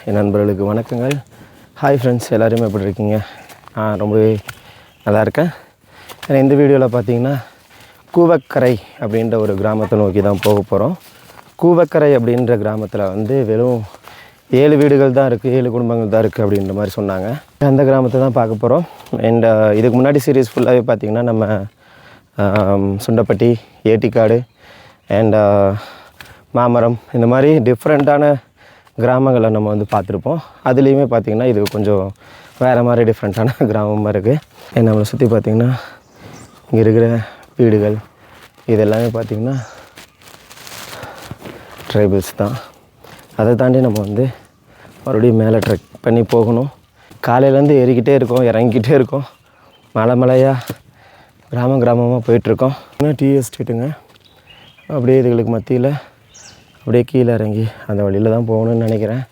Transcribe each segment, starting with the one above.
என் நண்பர்களுக்கு வணக்கங்கள். Hi friends, எல்லோருமே எப்படி இருக்கீங்க? ரொம்பவே நல்லா இருக்கேன். இந்த வீடியோவில் பார்த்தீங்கன்னா கூவக்கரை அப்படின்ற ஒரு கிராமத்தை நோக்கி தான் போக போகிறோம். கூவக்கரை அப்படின்ற கிராமத்தில் வந்து வெறும் 7 வீடுகள் தான் இருக்குது, 7 குடும்பங்கள் தான் இருக்குது அப்படின்ற மாதிரி சொன்னாங்க. அந்த கிராமத்தை தான் பார்க்க போகிறோம். அண்ட் இதுக்கு முன்னாடி சீரீஸ் ஃபுல்லாகவே பார்த்திங்கன்னா நம்ம சுண்டப்பட்டி, ஏட்டிக்காடு அண்ட் மாமரம் இந்த மாதிரி டிஃப்ரெண்ட்டான கிராமங்களை நம்ம வந்து பார்த்துருப்போம். அதுலேயுமே பார்த்திங்கன்னா இது கொஞ்சம் வேறு மாதிரி டிஃப்ரெண்ட்டான கிராமமாக இருக்குது. நம்மளை சுற்றி பார்த்திங்கன்னா இங்கே இருக்கிற வீடுகள் இதெல்லாமே பார்த்திங்கன்னா ட்ரைபல்ஸ் தான். அதை தாண்டி நம்ம வந்து மறுபடியும் மேலே ட்ரெக் பண்ணி போகணும். காலையிலேருந்து ஏறிக்கிட்டே இருக்கோம், இறங்கிக்கிட்டே இருக்கோம், மலையாக கிராமமாக போயிட்டுருக்கோம். டீ எஸ்டேட்டுங்க. அப்படியே இதுகளுக்கு மத்தியில் அப்படியே கீழே இறங்கி அந்த வழியில் தான் போகணுன்னு நினைக்கிறேன்.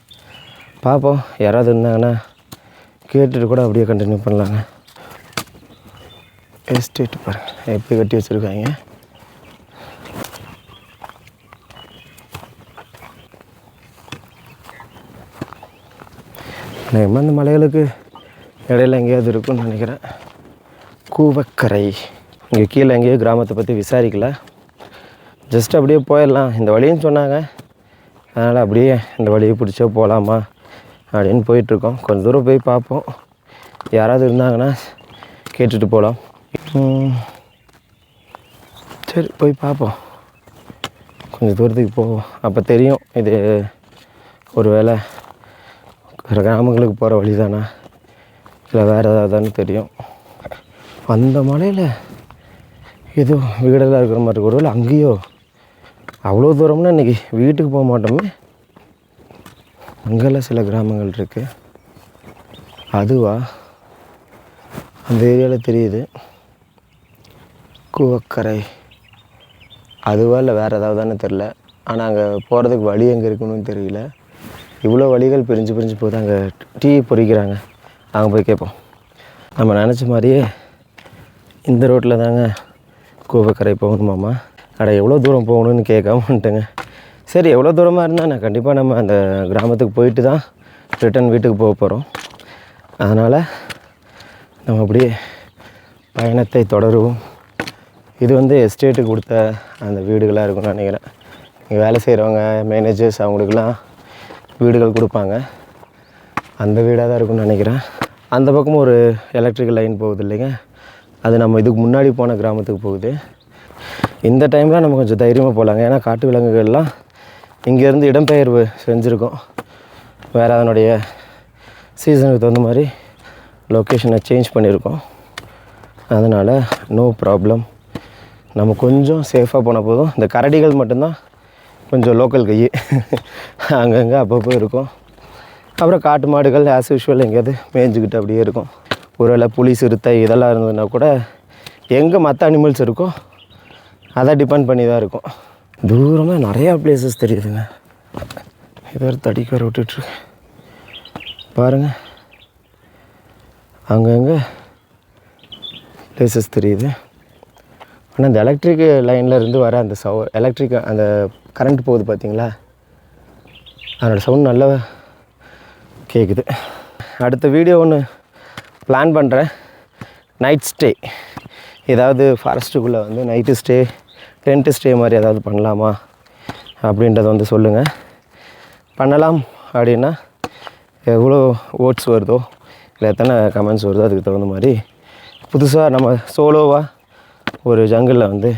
பார்ப்போம், யாராவது இருந்தாங்கன்னா கேட்டுட்டு கூட அப்படியே கண்டினியூ பண்ணலாங்க. எஸ்டேட் பாருங்கள் எப்படி கட்டி வச்சுருக்காங்க. நம்ம அந்த மலைகளுக்கு இடையில எங்கேயாவது இருக்குன்னு நினைக்கிறேன். கூவக்கரை. இங்கே கீழே எங்கேயோ கிராமத்தை பற்றி விசாரிக்கல, ஜஸ்ட் அப்படியே போயிடலாம் இந்த வழின்னு சொன்னாங்க. அதனால் அப்படியே இந்த வழியை பிடிச்சா போகலாமா அப்படின்னு போயிட்டுருக்கோம். கொஞ்சம் தூரம் போய் பார்ப்போம், யாராவது இருந்தாங்கன்னா கேட்டுட்டு போகலாம். சரி போய் பார்ப்போம். கொஞ்சம் தூரத்துக்கு போவோம், அப்போ தெரியும் இது ஒரு வேளை கிராமங்களுக்கு போகிற வழி தானா இல்லை வேறு ஏதாவதுன்னு தெரியும். அந்த மலையில் ஏதோ வீடெல்லாம் இருக்கிற மாதிரி இருக்கும். ஒருவேளை அங்கேயோ அவ்வளோ தூரம்னா இன்றைக்கி வீட்டுக்கு போக மாட்டோமே. அங்கெல்லாம் சில கிராமங்கள் இருக்குது. அதுவா அந்த ஏரியாவில் தெரியுது கூவக்கரை. அதுவா இல்லை வேறு ஏதாவதுன்னு தெரில. ஆனால் அங்கே போகிறதுக்கு வழி எங்கே இருக்குன்னு தெரியல. இவ்வளோ வழிகள் பிரிஞ்சு போகுது. அங்கே டீ பொறிக்கிறாங்க, அங்கே போய் கேட்போம். நம்ம நினச்ச மாதிரியே இந்த ரோட்டில் தாங்க கூவக்கரை போகணுமாம்மா. எவ்வளோ தூரம் போகணுன்னு கேட்காம வந்துட்டேங்க. சரி, எவ்வளோ தூரமாக இருந்தால் நான் கண்டிப்பாக நம்ம அந்த கிராமத்துக்கு போயிட்டு தான் ரிட்டன் வீட்டுக்கு போக போகிறோம். அதனால் நம்ம அப்படியே பயணத்தை தொடருவோம். இது வந்து எஸ்டேட்டுக்கு கொடுத்த அந்த வீடுகளாக இருக்கும்னு நினைக்கிறேன். இங்கே வேலை செய்கிறவங்க, மேனேஜர்ஸ், அவங்களுக்கெல்லாம் வீடுகள் கொடுப்பாங்க. அந்த வீடாக தான் இருக்கும்னு நினைக்கிறேன். அந்த பக்கமும் ஒரு எலக்ட்ரிக்கல் லைன் போகுது இல்லைங்க, அது நம்ம இதுக்கு முன்னாடி போன கிராமத்துக்கு போகுது. இந்த டைமில் நம்ம கொஞ்சம் தைரியமாக போகலாங்க. ஏன்னா காட்டு விலங்குகள்லாம் இங்கேருந்து இடம்பெயர்வு செஞ்சுருக்கோம். வேறு அதனுடைய சீசனுக்கு தகுந்த மாதிரி லொக்கேஷனை சேஞ்ச் பண்ணியிருக்கோம். அதனால் நோ ப்ராப்ளம், நம்ம கொஞ்சம் சேஃபாக போன போதும். இந்த கரடிகள் மட்டும்தான் கொஞ்சம் லோக்கல் கை அங்கங்கே அப்பப்போ இருக்கும். அப்புறம் காட்டு மாடுகள் ஆஸ் யூஷுவல் எங்கேயாவது மேய்ஞ்சிக்கிட்டு அப்படியே இருக்கும். ஒருவேளை புலி, சிறுத்தை இதெல்லாம் இருந்ததுன்னா கூட எங்கே மற்ற அனிமல்ஸ் இருக்கோ அதை டிபெண்ட் பண்ணி தான் இருக்கும். தூரமாக நிறையா பிளேசஸ் தெரியுதுங்க. ஏதோ ஒரு தடிக்கார விட்டுட்ருக்கு பாருங்கள். அங்கங்கே பிளேசஸ் தெரியுது. ஆனால் இந்த எலக்ட்ரிக் லைனில் இருந்து வர அந்த எலக்ட்ரிக் அந்த கரண்ட் போகுது பார்த்தீங்களா, அதனோட சவுண்ட் நல்லா கேட்குது. அடுத்த வீடியோ ஒன்று பிளான் பண்ணுறேன். நைட் ஸ்டே, ஏதாவது ஃபாரஸ்ட்டுக்குள்ளே வந்து நைட்டு ஸ்டே, டென்ட்டு ஸ்டே மாதிரி ஏதாவது பண்ணலாமா அப்படின்றத வந்து சொல்லுங்கள். பண்ணலாம் அப்படின்னா எவ்வளோ ஓட்ஸ் வருதோ இல்லை எத்தனை கமெண்ட்ஸ் வருதோ அதுக்கு தகுந்த மாதிரி புதுசாக நம்ம சோலோவாக ஒரு ஜங்கிளில் வந்து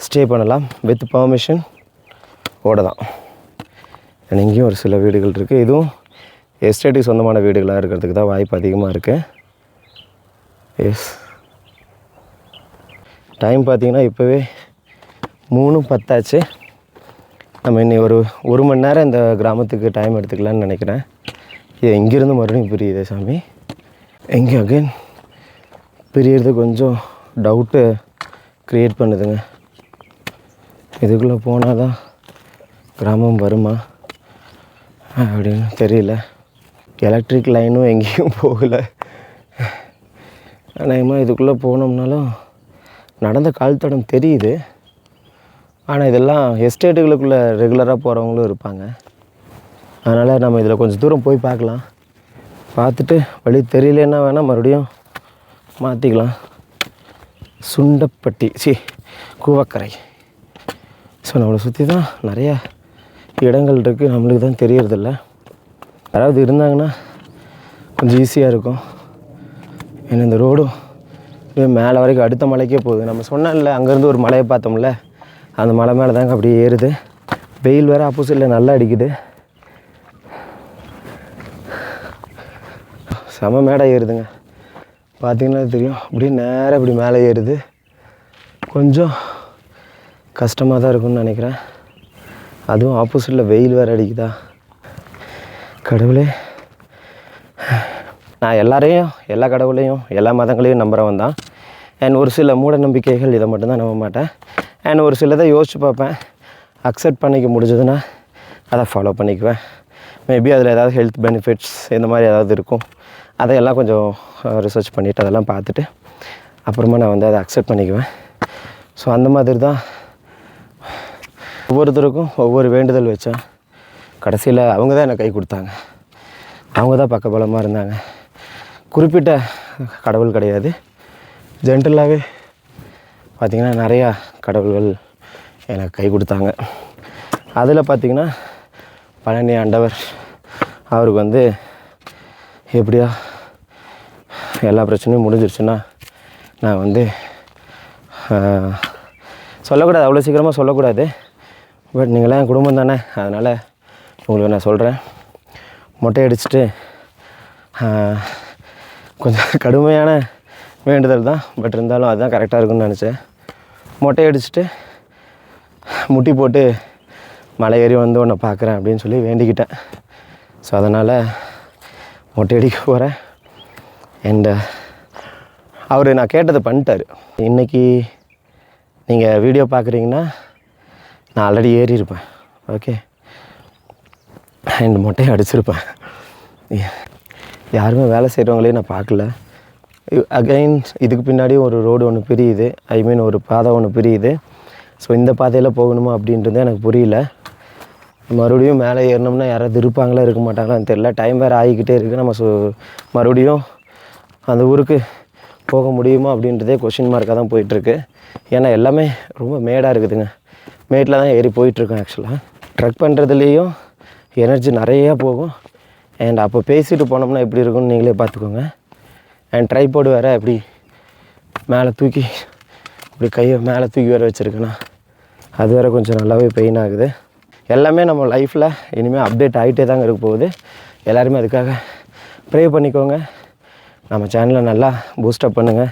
ஸ்டே பண்ணலாம். வித் பர்மிஷன் ஓட தான். இங்கேயும் ஒரு சில வீடுகள் இருக்குது. இதுவும் எஸ்டேட்டுக்கு சொந்தமான வீடுகளாக இருக்கிறதுக்கு தான் வாய்ப்பு அதிகமாக இருக்குது. எஸ், டைம் பார்த்திங்கன்னா இப்போவே 3:10 நம்ம இன்னி ஒரு மணி நேரம் இந்த கிராமத்துக்கு டைம் எடுத்துக்கலான்னு நினைக்கிறேன். இது எங்கேருந்து மறுபடியும் புரியுது சாமி. எங்கே அகைன் பிரியறது கொஞ்சம் டவுட்டு க்ரியேட் பண்ணுதுங்க. இதுக்குள்ளே போனால் தான் கிராமம் வருமா அப்படின்னு தெரியல. எலக்ட்ரிக் லைனும் எங்கேயும் போகலை. அநேகமாக இதுக்குள்ளே போனோம்னாலும் நடந்த கால் தடம் தெரியுது. ஆனால் இதெல்லாம் எஸ்டேட்டுகளுக்குள்ளே ரெகுலராக போகிறவங்களும் இருப்பாங்க. அதனால் நம்ம இதில் கொஞ்சம் தூரம் போய் பார்க்கலாம். பார்த்துட்டு வழி தெரியலன்னா வேணால் மறுபடியும் மாற்றிக்கலாம். சுண்டப்பட்டி கூவக்கரை. ஸோ நம்மளை சுற்றி தான் நிறையா இடங்கள் இருக்குது, நம்மளுக்கு தான் தெரியறதில்ல. யாராவது இருந்தாங்கன்னா கொஞ்சம் ஈஸியாக இருக்கும். ஏன்னா இந்த ரோடும் மேலே வரைக்கும் அடுத்த மலைக்கே போகுது. நம்ம சொன்னோம்ல அங்கேருந்து ஒரு மலையை பார்த்தோம்ல, அந்த மலை மேலே தாங்க அப்படியே ஏறுது. வெயில் வேறு ஆப்போசிட்டில் நல்லா அடிக்குது. செம மேடை ஏறுதுங்க. பார்த்திங்கன்னா தெரியும், அப்படியே நேராக இப்படி மேலே ஏறுது. கொஞ்சம் கஷ்டமாக தான் இருக்கும்னு நினைக்கிறேன். அதுவும் ஆப்போசிட்டில் வெயில் வேறு அடிக்குதா. கடவுளே, நான் எல்லா கடவுளையும் எல்லா மதங்களையும் நம்புகிறவன் தான். அண்ட் ஒரு சில மூட நம்பிக்கைகள் இதை மட்டும்தான் நம்ப மாட்டேன். அண்ட் ஒரு சிலதை யோசித்து பார்ப்பேன். அக்செப்ட் பண்ணிக்க முடிஞ்சதுன்னா அதை ஃபாலோ பண்ணிக்குவேன். மேபி அதில் ஏதாவது ஹெல்த் பெனிஃபிட்ஸ் இந்த மாதிரி ஏதாவது இருக்கும், அதையெல்லாம் கொஞ்சம் ரிசர்ச் பண்ணிவிட்டு அதெல்லாம் பார்த்துட்டு அப்புறமா நான் வந்து அதை அக்செப்ட் பண்ணிக்குவேன். ஸோ அந்த மாதிரி தான் ஒவ்வொருத்தருக்கும் ஒவ்வொரு வேண்டுதல் வச்சேன். கடைசியில் அவங்க தான் எனக்கு கை கொடுத்தாங்க. அவங்க தான் பக்கபலமாக இருந்தாங்க. குறிப்பிட்ட கடவுள் கிடையாது, ஜென்ரலாகவே பார்த்திங்கன்னா நிறையா கடவுள்கள் எனக்கு கை கொடுத்தாங்க. அதில் பார்த்திங்கன்னா பழனி ஆண்டவர், அவருக்கு வந்து எப்படியா எல்லா பிரச்சனையும் முடிஞ்சிருச்சுன்னா நான் வந்து சொல்லக்கூடாது, அவ்வளோ சீக்கிரமாக சொல்லக்கூடாது. பட் நீங்களாம் என் குடும்பம் தானே, அதனால் உங்களுக்கு நான் சொல்கிறேன். மொட்டை அடிச்சுட்டு கொஞ்சம் கடுமையான வேண்டுதல் தான், பட் இருந்தாலும் அதுதான் கரெக்டாக இருக்குன்னு நினச்சேன். மொட்டை அடிச்சுட்டு முட்டி போட்டு மலை ஏறி வந்து உன்னை பார்க்குறேன் அப்படின்னு சொல்லி வேண்டிக்கிட்டேன். ஸோ அதனால் மொட்டை அடிக்க போகிறேன். அண்டு அவர் நான் கேட்டதை பண்ணிட்டார். இன்றைக்கி நீங்கள் வீடியோ பார்க்குறீங்கன்னா நான் ஆல்ரெடி ஏறி இருப்பேன். ஓகே, அண்ட் மொட்டையை அடிச்சிருப்பேன். யாருமே வேலை செய்கிறவங்களையும் நான் பார்க்கல. அகைன் இதுக்கு பின்னாடி ஒரு ரோடு ஒன்று பிரியுது, ஐ மீன் ஒரு பாதை ஒன்று பிரியுது. ஸோ இந்த பாதையில் போகணுமா அப்படின்றது எனக்கு புரியல. மறுபடியும் மேலே ஏறினோம்னா யாராவது இருப்பாங்களா இருக்க மாட்டாங்களான்னு தெரில. டைம் வேறு ஆகிக்கிட்டே இருக்குது. நம்ம மறுபடியும் அந்த ஊருக்கு போக முடியுமா அப்படின்றதே கொஷின் மார்க்காக தான் போயிட்டுருக்கு. ஏன்னா எல்லாமே ரொம்ப மேடாக இருக்குதுங்க. மேட்டில் தான் ஏறி போயிட்டுருக்கோம். ஆக்சுவலாக ட்ரக் பண்ணுறதுலேயும் எனர்ஜி நிறையா போகும். அண்ட் அப்போ பேசிட்டு போனோம்னா எப்படி இருக்கும்னு நீங்களே பார்த்துக்கோங்க. அண்ட் ட்ரைபாடு வேறு எப்படி மேலே தூக்கி இப்படி கையை மேலே தூக்கி வேறு வச்சுருக்கேன்னா அது வேறு கொஞ்சம் நல்லாவே பெயின் ஆகுது. எல்லாமே நம்ம லைஃப்பில் இனிமேல் அப்டேட் ஆகிட்டே தாங்க இருக்க போகுது. எல்லாருமே அதுக்காக ப்ரே பண்ணிக்கோங்க. நம்ம சேனலை நல்லா பூஸ்டப் பண்ணுங்கள்.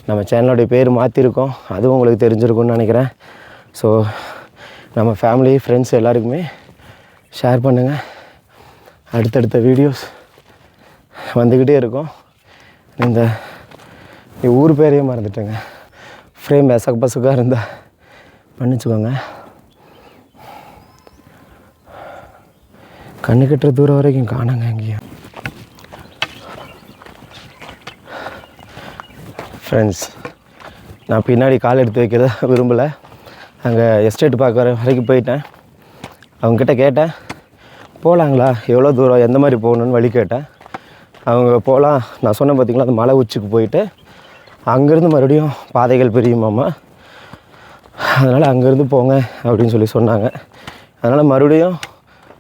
நம்ம சேனலோடைய பேர் மாற்றிருக்கோம், அதுவும் உங்களுக்கு தெரிஞ்சிருக்கும்னு நினைக்கிறேன். ஸோ நம்ம ஃபேமிலி ஃப்ரெண்ட்ஸ் எல்லாருக்குமே ஷேர் பண்ணுங்கள். அடுத்தடுத்த வீடியோஸ் வந்துக்கிட்டே இருக்கும். இந்த ஊர் பேரையே மறந்துட்டேங்க. ஃப்ரேம் பசுக்காக இருந்தால் பண்ணிச்சுக்கோங்க. கண்ணு கட்டுற தூரம் வரைக்கும் காணுங்க எங்கேயும். ஃப்ரெண்ட்ஸ், நான் பின்னாடி கால் எடுத்து வைக்கிறத விரும்பலை. அங்கே எஸ்டேட் பார்க்குற வரைக்கும் போயிட்டேன். அவங்கக்கிட்ட கேட்டேன், போகலாங்களா, எவ்வளோ தூரம், எந்த மாதிரி போகணுன்னு வழி கேட்டேன். அவங்க போகலாம், நான் சொன்னேன் பார்த்திங்களா, அந்த மலை உச்சிக்கு போயிட்டு அங்கேருந்து மறுபடியும் பாதைகள் பிரியுமாம்மா, அதனால் அங்கேருந்து போங்க அப்படின்னு சொல்லி சொன்னாங்க. அதனால் மறுபடியும்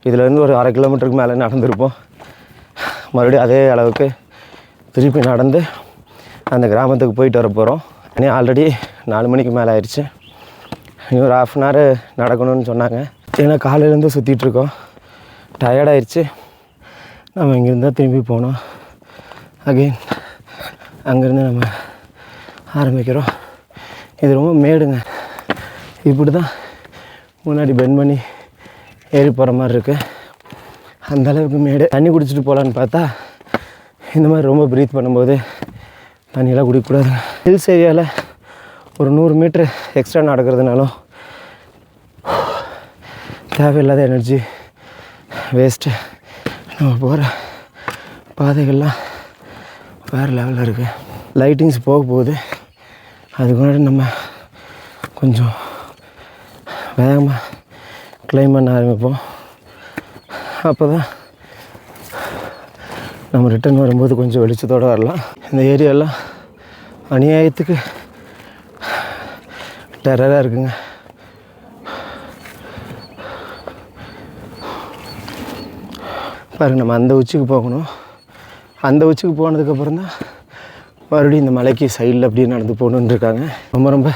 இதிலேருந்து ஒரு 1/2 கிலோமீட்டருக்கு மேலே நடந்திருப்போம். மறுபடியும் அதே அளவுக்கு திருப்பி நடந்து அந்த கிராமத்துக்கு போயிட்டு வர போகிறோம். இனி ஆல்ரெடி 4 மணிக்கு மேலே ஆயிடுச்சு. இனி ஒரு 1/2 அன் ஹவர் நடக்கணும்னு சொன்னாங்க. ஏன்னா காலையிலேருந்து சுற்றிட்டுருக்கோம், டயர்டாயிடுச்சு. நம்ம இங்கேருந்து தான் திரும்பி போனோம். அகெயின் அங்கேருந்து நம்ம ஆரம்பிக்கிறோம். இது ரொம்ப மேடுங்க. இப்படி தான் முன்னாடி பெண்ட் பண்ணி ஏறி போகிற மாதிரி இருக்குது. அந்தளவுக்கு மேடு. தண்ணி குடிச்சிட்டு போகலான்னு பார்த்தா இந்த மாதிரி ரொம்ப ப்ரீத் பண்ணும்போது தண்ணியெல்லாம் குடிக்கக்கூடாதுங்க. ஹில்ஸ் ஏரியாவில் ஒரு 100 மீட்ரு எக்ஸ்ட்ரா நடக்கிறதுனாலும் தேவையில்லாத எனர்ஜி வேஸ்ட்டு. நம்ம போகிற பாதைகள்லாம் வேறு லெவலில் இருக்குது. லைட்டிங்ஸ் போக போகுது. அதுக்கு முன்னாடி நம்ம கொஞ்சம் வேகமாக கிளைம் பண்ண ஆரம்பிப்போம். அப்போ தான் நம்ம ரிட்டர்ன் வரும்போது கொஞ்சம் வெளிச்சத்தோடு வரலாம். இந்த ஏரியாலாம் அநியாயத்துக்கு டெரராக இருக்குங்க. பாருங்கள், நம்ம அந்த உச்சிக்கு போகணும். அந்த உச்சிக்கு போனதுக்கப்புறம் தான் மறுபடியும் இந்த மலைக்கு சைடில் அப்படியே நடந்து போகணுன்னு இருக்காங்க. ரொம்ப ரொம்ப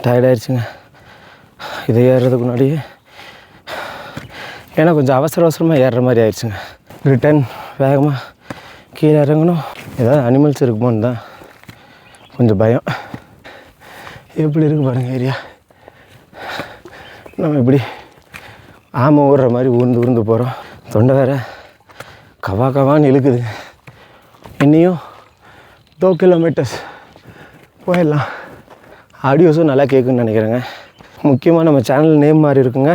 டயர்டாகிடுச்சுங்க இதை ஏறுறதுக்கு முன்னாடியே. ஏன்னா கொஞ்சம் அவசரமாக ஏறுற மாதிரி ஆயிடுச்சுங்க. ரிட்டன் வேகமாக கீழே இறங்கணும். ஏதாவது அனிமல்ஸ் இருக்குமோன்னு தான் கொஞ்சம் பயம். எப்படி இருக்கு பாருங்கள் ஏரியா. நம்ம இப்படி ஆமை ஊறுற மாதிரி ஊர்ந்து போகிறோம். தொண்டை வேறு கவான்னு இழுக்குது. இன்னையும் 2 கிலோமீட்டர்ஸ் போயிடலாம். ஆடியோஸும் நல்லா கேட்குன்னு நினைக்கிறேங்க. முக்கியமாக நம்ம சேனல் நேம் மாதிரி இருக்குங்க.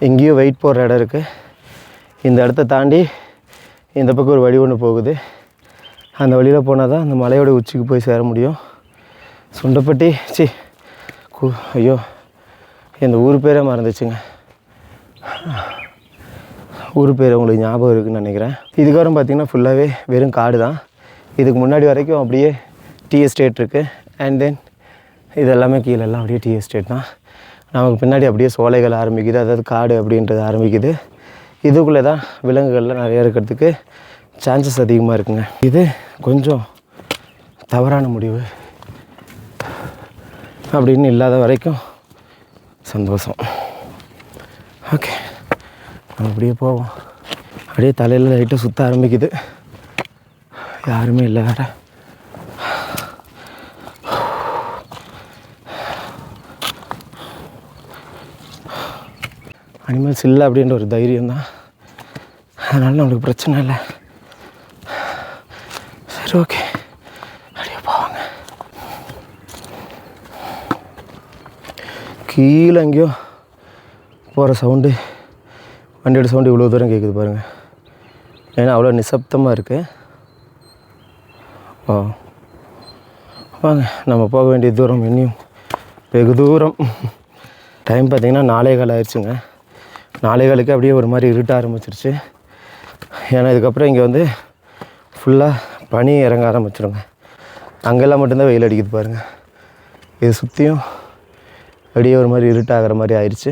எங்கேயோ வெயிட் போடுற இடம் இருக்குது. இந்த இடத்த தாண்டி இந்த பக்கம் ஒரு வழி ஒன்று போகுது. அந்த வழியில் போனால் தான் அந்த மலையோட உச்சிக்கு போய் சேர முடியும். சுண்டப்பட்டி ஐயோ, இந்த ஊர் பேரே மறந்துச்சுங்க. ஊர் பேர் உங்களுக்கு ஞாபகம் இருக்குதுன்னு நினைக்கிறேன். இதுக்கப்புறம் பார்த்திங்கன்னா ஃபுல்லாகவே வெறும் காடு தான். இதுக்கு முன்னாடி வரைக்கும் அப்படியே டீ எஸ்டேட் இருக்குது. அண்ட் தென் இது எல்லாமே கீழெல்லாம் அப்படியே டீ எஸ்டேட் தான். நமக்கு பின்னாடி அப்படியே சோலைகள் ஆரம்பிக்குது, அதாவது காடு அப்படின்றது ஆரம்பிக்குது. இதுக்குள்ளே தான் விலங்குகள்லாம் நிறையா இருக்கிறதுக்கு சான்சஸ் அதிகமாக இருக்குங்க. இது கொஞ்சம் தவறான முடிவு அப்படின்னு இல்லாத வரைக்கும் சந்தோஷம். ஓகே, நம்ம அப்படியே போவோம். அப்படியே தலையில் லைட்டாக சுற்ற ஆரம்பிக்குது. யாருமே இல்லை வேறு. அனிமல்ஸ் இல்லை அப்படின்ற ஒரு தைரியம் தான். அதனால் நம்மளுக்கு பிரச்சனை இல்லை. சரி, ஓகே, அப்படியே போவாங்க. கீழே எங்கேயோ போகிற சவுண்டு, வண்டியோட சவுண்டு இவ்வளோ தூரம் கேட்குது பாருங்கள். ஏன்னா அவ்வளோ நிசப்தமாக இருக்குது. வாங்க, நம்ம போக வேண்டிய தூரம் இன்னும் வெகு தூரம். டைம் பார்த்திங்கன்னா 4:15 ஆயிடுச்சுங்க. 4:15க்கு அப்படியே ஒரு மாதிரி இருட்ட ஆரம்பிச்சிருச்சு. ஏன்னா இதுக்கப்புறம் இங்கே வந்து ஃபுல்லாக பனி இறங்க ஆரம்பிச்சிடுங்க. அங்கெல்லாம் மட்டும்தான் வெயில் அடிக்குது பாருங்கள். இது சுற்றியும் அப்படியே ஒரு மாதிரி இருட்டாகிற மாதிரி ஆயிடுச்சு.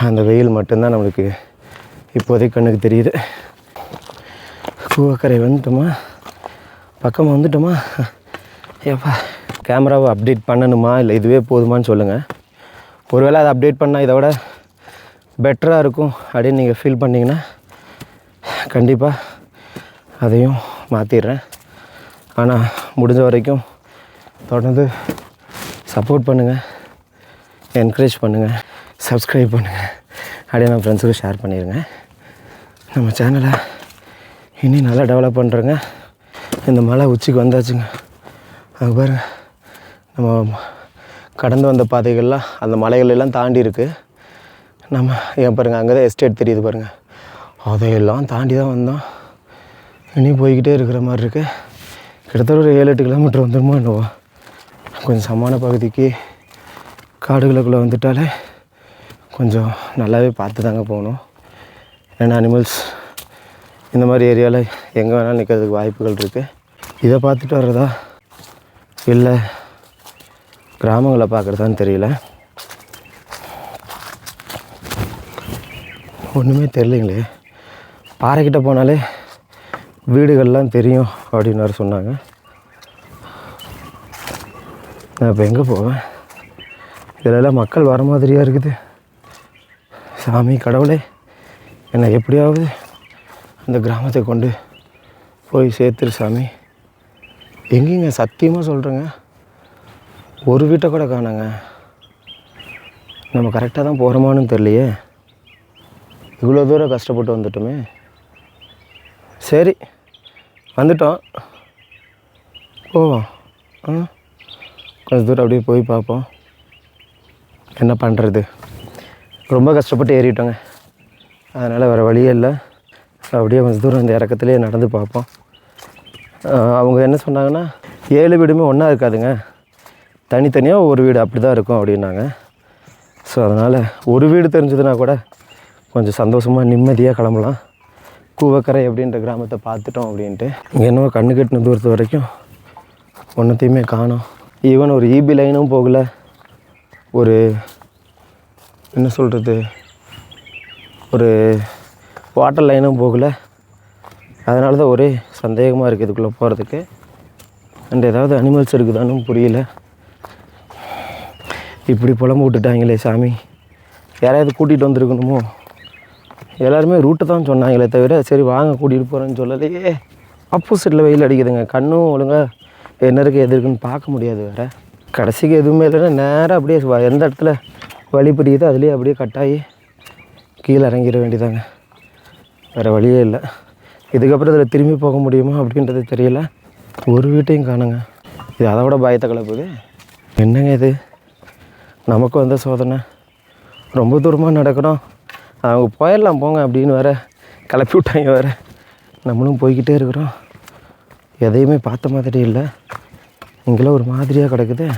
அந்த வெயில் மட்டும்தான் நம்மளுக்கு இப்போதைக்கு கண்ணுக்கு தெரியுது. கூவக்கரை வந்துட்டோமா, பக்கமாக வந்துட்டோமா? ஏப்பா, கேமராவை அப்டேட் பண்ணணுமா இல்லை இதுவே போதுமான்னு சொல்லுங்கள். ஒருவேளை அதை அப்டேட் பண்ணால் இதை விட பெட்டராக இருக்கும் அப்படின்னு நீங்கள் ஃபீல் பண்ணிங்கன்னா கண்டிப்பாக அதையும் மாற்றிடுறேன். ஆனால் முடிஞ்ச வரைக்கும் தொடர்ந்து சப்போர்ட் பண்ணுங்கள், என்கரேஜ் பண்ணுங்கள், சப்ஸ்கிரைப் பண்ணுங்கள், அப்படியே நம்ம ஃப்ரெண்ட்ஸுக்கு ஷேர் பண்ணிடுங்க. நம்ம சேனலை இன்னும் நல்லா டெவலப் பண்ணுறேங்க. இந்த மலை உச்சிக்கு வந்தாச்சுங்க. அது பாருங்கள், நம்ம கடந்து வந்த பாதைகள்லாம் அந்த மலைகளெல்லாம் தாண்டி இருக்குது. நம்ம ஏன் பாருங்கள், அங்கே தான் எஸ்டேட் தெரியுது பாருங்கள். அதையெல்லாம் தாண்டி தான் வந்தோம். இனியும் போய்கிட்டே இருக்கிற மாதிரி இருக்குது. கிட்டத்தட்ட ஒரு 7-8 கிலோமீட்டர் வந்துடுமோ என்னவோ. கொஞ்சம் சமான பகுதிக்கு காடுகளுக்குள்ளே வந்துட்டாலே கொஞ்சம் நல்லாவே பார்த்து தாங்க போகணும். ஏன்னா அனிமல்ஸ் இந்த மாதிரி ஏரியாவில் எங்கே வேணாலும் நிற்கிறதுக்கு வாய்ப்புகள் இருக்குது. இதை பார்த்துட்டு வர்றதா இல்லை கிராமங்களை பார்க்குறதான்னு தெரியல. ஒன்றுமே தெரியலைங்களே. பாறைக்கிட்ட போனாலே வீடுகள்லாம் தெரியும் அப்படின்னு வேறு சொன்னாங்க. நான் இப்போ எங்கே போவேன்? இதிலெல்லாம் மக்கள் வர மாதிரியாக இருக்குது. சாமி கடவுளே, என்னை எப்படியாவது அந்த கிராமத்தை கொண்டு போய் சேர்த்துரு சாமி. எங்கேங்க, சத்தியமாக சொல்கிறேங்க, ஒரு வீட்டை கூட காணோங்க. நம்ம கரெக்டாக தான் போகிறோமான்னு தெரியலையே. இவ்வளோ தூரம் கஷ்டப்பட்டு வந்துட்டோமே. சரி, வந்துட்டோம், போவோம். கொஞ்சம் தூரம் அப்படியே போய் பார்ப்போம். என்ன பண்ணுறது, ரொம்ப கஷ்டப்பட்டு ஏறிட்டோங்க. அதனால் வேறு வழியே இல்லை. அப்படியே கொஞ்சம் தூரம் இந்த இறக்கத்துலேயே நடந்து பார்ப்போம். அவங்க என்ன சொன்னாங்கன்னா 7 வீடுமே ஒன்றா இருக்காதுங்க, தனித்தனியாக ஒரு வீடு அப்படி தான் இருக்கும் அப்படின்னாங்க. ஸோ அதனால் ஒரு வீடு தெரிஞ்சதுன்னா கூட கொஞ்சம் சந்தோஷமாக நிம்மதியாக கிளம்பலாம். கூவக்கரை அப்படின்ற கிராமத்தை பார்த்துட்டோம் அப்படின்ட்டு. இங்கே என்னவோ கண்ணு கட்டின தூரத்து வரைக்கும் ஒன்றத்தையுமே காணோம். ஈவன் ஒரு ஈபி லைனும் போகலை, ஒரு என்ன சொல்கிறது, ஒரு வாட்டர் லைனும் போகலை. அதனால தான் ஒரே சந்தேகமாக இருக்குது இதுக்குள்ளே போகிறதுக்கு. அண்ட் ஏதாவது அனிமல்ஸ் இருக்குதான்னு புரியல. இப்படி புலம்பு விட்டுட்டாங்களே சாமி, யாராவது கூட்டிகிட்டு வந்துருக்கணுமோ. எல்லாருமே ரூட்டு தான் சொன்னாங்களே தவிர சரி வாங்க கூட்டிகிட்டு போகிறேன்னு சொல்லலையே. ஆப்போசிட்டில் வெயில் அடிக்குதுங்க, கண்ணும் ஒழுங்காக என்ன இருக்குது எது இருக்குன்னு பார்க்க முடியாது. வேறு கடைசிக்கு எதுவுமே இல்லைன்னா நேராக அப்படியே எந்த இடத்துல வழி பிடிக்குதோ அதுலேயே அப்படியே கட்டாயி கீழே இறங்கிட வேண்டியதாங்க. வேறு வழியே இல்லை. இதுக்கப்புறம் இதில் திரும்பி போக முடியுமா அப்படின்றது தெரியல. ஒரு வீட்டையும் காணுங்க. இது அதை விட பயத்தை கலப்புது. என்னங்க இது, நமக்கு வந்த சோதனை. ரொம்ப தூரமாக நடக்கணும், அவங்க போயிடலாம் போங்க அப்படின்னு வேறு கிளப்பி விட்டாங்க. வேறு நம்மளும் போய்கிட்டே இருக்கிறோம், எதையுமே பார்த்த மாதிரி இல்லை. இங்கெல்லாம் ஒரு மாதிரியாக கிடக்குது.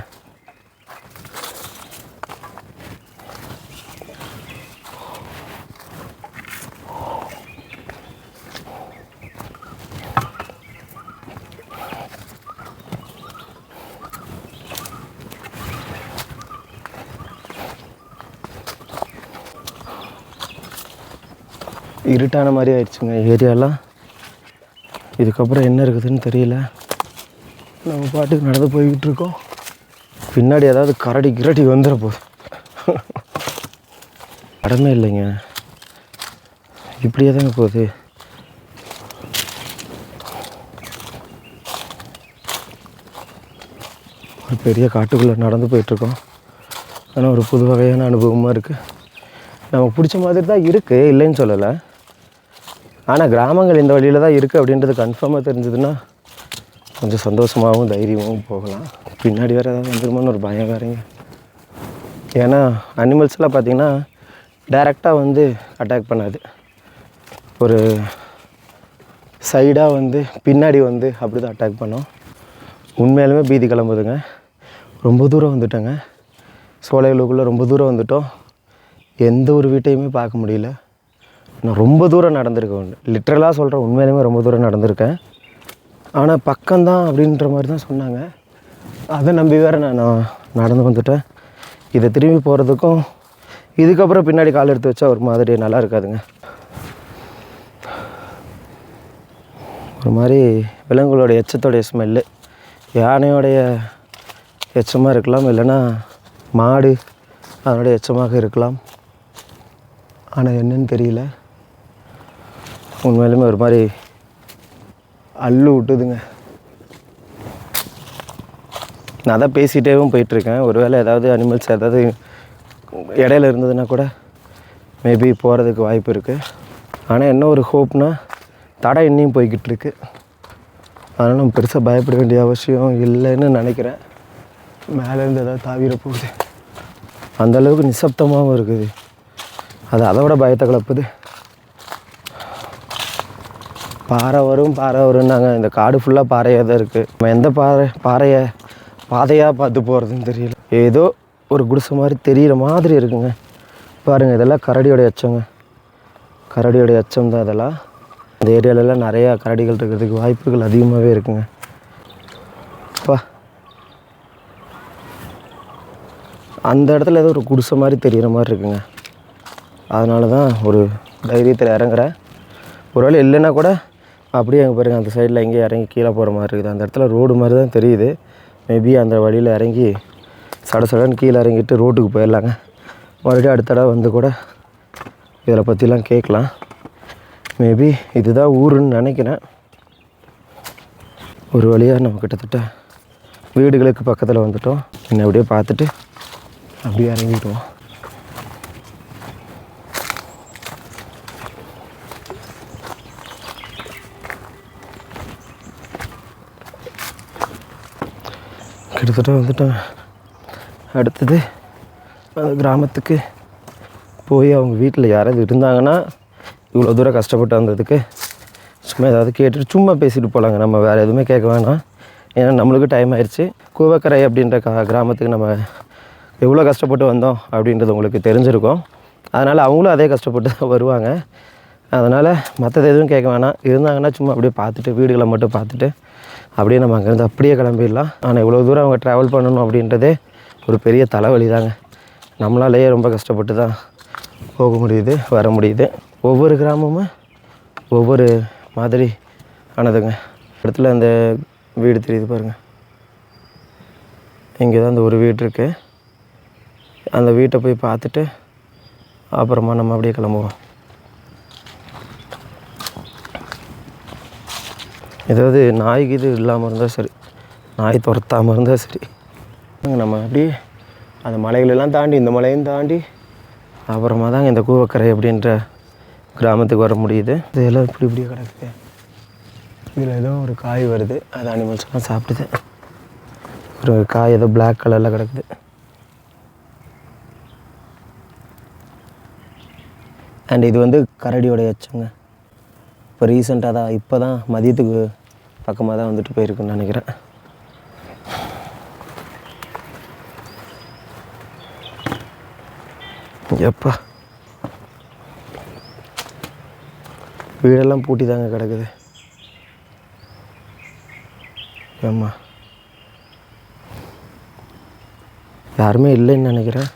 இருட்டான மாதிரி ஆயிடுச்சுங்க ஏரியாலாம். இதுக்கப்புறம் என்ன இருக்குதுன்னு தெரியல. நம்ம பாட்டுக்கு நடந்து போய்கிட்டு இருக்கோம். பின்னாடி ஏதாவது கரடி கிரடி வந்துட போகுது. இடமே இல்லைங்க, இப்படியே தாங்க போகுது. ஒரு பெரிய காட்டுக்குள்ளே நடந்து போயிட்டுருக்கோம். ஆனால் ஒரு புது வகையான அனுபவமாக இருக்குது. நமக்கு பிடிச்ச மாதிரி தான் இருக்குது, இல்லைன்னு சொல்லலை. ஆனால் கிராமங்கள் இந்த வழியில் தான் இருக்குது அப்படின்றது கன்ஃபார்மாக தெரிஞ்சதுன்னா கொஞ்சம் சந்தோஷமாகவும் தைரியமாகவும் போகலாம். பின்னாடி வேறு ஏதாவது வந்துருமோன்னு ஒரு பயம் வேறுங்க. ஏன்னா அனிமல்ஸ்லாம் பார்த்திங்கன்னா டைரெக்டாக வந்து அட்டாக் பண்ணாது, ஒரு சைடாக வந்து பின்னாடி வந்து அப்படி தான் அட்டாக் பண்ணோம். உண்மையாலுமே பீதி கிளம்புதுங்க. ரொம்ப தூரம் வந்துட்டோங்க, சோலைகளுக்குள்ளே ரொம்ப தூரம் வந்துட்டோம். எந்த ஒரு வீட்டையுமே பார்க்க முடியல. நான் ரொம்ப தூரம் நடந்திருக்கேன், லிட்ரலாக சொல்கிறேன், உண்மையிலுமே ரொம்ப தூரம் நடந்திருக்கேன். ஆனால் பக்கம்தான் அப்படின்ற மாதிரி தான் சொன்னாங்க. அதை நம்பி வேறு நான் நடந்து வந்துட்டேன். இதை திரும்பி போகிறதுக்கும் இதுக்கப்புறம் பின்னாடி கால் எடுத்து வச்சா ஒரு மாதிரி நல்லா இருக்காதுங்க. ஒரு மாதிரி விலங்குகளோட எச்சத்தோடைய ஸ்மெல்லு, யானையோடைய எச்சமாக இருக்கலாம், இல்லைன்னா மாடு அதனுடைய எச்சமாக இருக்கலாம். ஆனால் என்னன்னு தெரியல, உண்மையிலுமே ஒரு மாதிரி அள்ளு விட்டுதுங்க. நான் தான் பேசிகிட்டேவும் போயிட்டுருக்கேன். ஒருவேளை ஏதாவது அனிமல்ஸ் ஏதாவது இடையில இருந்ததுன்னா கூட மேபி போகிறதுக்கு வாய்ப்பு இருக்குது. ஆனால் என்ன ஒரு ஹோப்னா தடை இன்னும் போய்கிட்டு இருக்கு. அதனால் நம்ம பெருசாக பயப்பட வேண்டிய அவசியம் இல்லைன்னு நினைக்கிறேன். மேலேருந்து ஏதாவது தாவிர போகுது, அந்தளவுக்கு நிசப்தமாகவும் இருக்குது. அது அதை விட பயத்தை கிளப்புது. பாறை வரும்னாங்க. இந்த காடு ஃபுல்லாக பாறையாக தான் இருக்குது. நம்ம எந்த பாதையாக பார்த்து போகிறதுன்னு தெரியல. ஏதோ ஒரு குடிசை மாதிரி தெரிகிற மாதிரி இருக்குங்க. பாருங்கள், இதெல்லாம் கரடியோடைய எச்சங்க, கரடியோடைய எச்சம் தான் இதெல்லாம். இந்த ஏரியாலெலாம் நிறையா கரடிகள் இருக்கிறதுக்கு வாய்ப்புகள் அதிகமாகவே இருக்குங்க. அந்த இடத்துல ஏதோ ஒரு குடிசை மாதிரி தெரிகிற மாதிரி இருக்குங்க. அதனால தான் ஒரு தைரியத்தில் இறங்குறேன். ஒருவேளை இல்லைன்னா கூட அப்படியே அங்கே பாருங்கள், அந்த சைடில் எங்கேயும் இறங்கி கீழே போகிற மாதிரி இருக்குது. அந்த இடத்துல ரோடு மாதிரி தான் தெரியுது. மேபி அந்த வழியில் இறங்கி சடன்னு கீழே இறங்கிட்டு ரோட்டுக்கு போயிடலாங்க. மறுபடியும் அடுத்த தடவை வந்து கூட இதில் பற்றிலாம் கேட்கலாம். மேபி இதுதான் ஊருன்னு நினைக்கிறேன். ஒரு வழியாக நம்ம கிட்டத்தட்ட வீடுகளுக்கு பக்கத்தில் வந்துட்டோம். இன்னும் அப்படியே பார்த்துட்டு அப்படியே இறங்கிடுவோம். கிட்டத்தட்ட வந்துட்டோம். அடுத்தது அந்த கிராமத்துக்கு போய் அவங்க வீட்டில் யாராவது இருந்தாங்கன்னா இவ்வளோ தூரம் கஷ்டப்பட்டு வந்ததுக்கு சும்மா ஏதாவது கேட்டுட்டு சும்மா பேசிட்டு போகலாங்க. நம்ம வேறு எதுவுமே கேட்க வேணாம், ஏன்னா நம்மளுக்கு டைம் ஆயிடுச்சு. கூவக்கரை அப்படின்ற கிராமத்துக்கு நம்ம எவ்வளோ கஷ்டப்பட்டு வந்தோம் அப்படின்றது உங்களுக்கு தெரிஞ்சிருக்கும். அதனால் அவங்களும் அதே கஷ்டப்பட்டு தான் வருவாங்க. அதனால் மற்றது எதுவும் கேட்க வேணாம். இருந்தாங்கன்னா சும்மா அப்படியே பார்த்துட்டு வீடுகளை மட்டும் பார்த்துட்டு அப்படியே நம்ம அங்கேருந்து அப்படியே கிளம்பிடலாம். ஆனால் இவ்வளோ தூரம் அவங்க ட்ராவல் பண்ணணும் அப்படின்றதே ஒரு பெரிய தலைவலி தாங்க. நம்மளாலேயே ரொம்ப கஷ்டப்பட்டு தான் போக முடியுது, வர முடியுது. ஒவ்வொரு கிராமமும் ஒவ்வொரு மாதிரி ஆனதுங்க. இடத்துல அந்த வீடு தெரியுது பாருங்கள். இங்கே தான் அந்த ஒரு வீடு இருக்குது. அந்த வீட்டை போய் பார்த்துட்டு அப்புறமா நம்ம அப்படியே கிளம்புவோம். ஏதாவது நாய்க்கு இது இல்லாமல் இருந்தால் சரி, நாய் துரத்தாமல் இருந்தால் சரி. நம்ம அப்படியே அந்த மலைகளெல்லாம் தாண்டி இந்த மலையும் தாண்டி அப்புறமா தாங்க இந்த கூவக்கரை அப்படின்ற கிராமத்துக்கு வர முடியுது. இதெல்லாம் இப்படியே கிடக்குது. இதில் ஏதோ ஒரு காய் வருது, அது அனிமல்ஸ்லாம் சாப்பிடுது. ஒரு காய் ஏதோ பிளாக் கலரில் கிடக்குது. அண்ட் இது வந்து கரடியோட எச்சங்க. இப்போ ரீசெண்டாக தான் இப்போ தான் மதியத்துக்கு பக்கமாக தான் வந்துட்டு போயிருக்குன்னு நினைக்கிறேன். எப்பா வீடெல்லாம் பூட்டி தாங்க கிடக்குது. ஆமாம், யாருமே இல்லைன்னு நினைக்கிறேன்.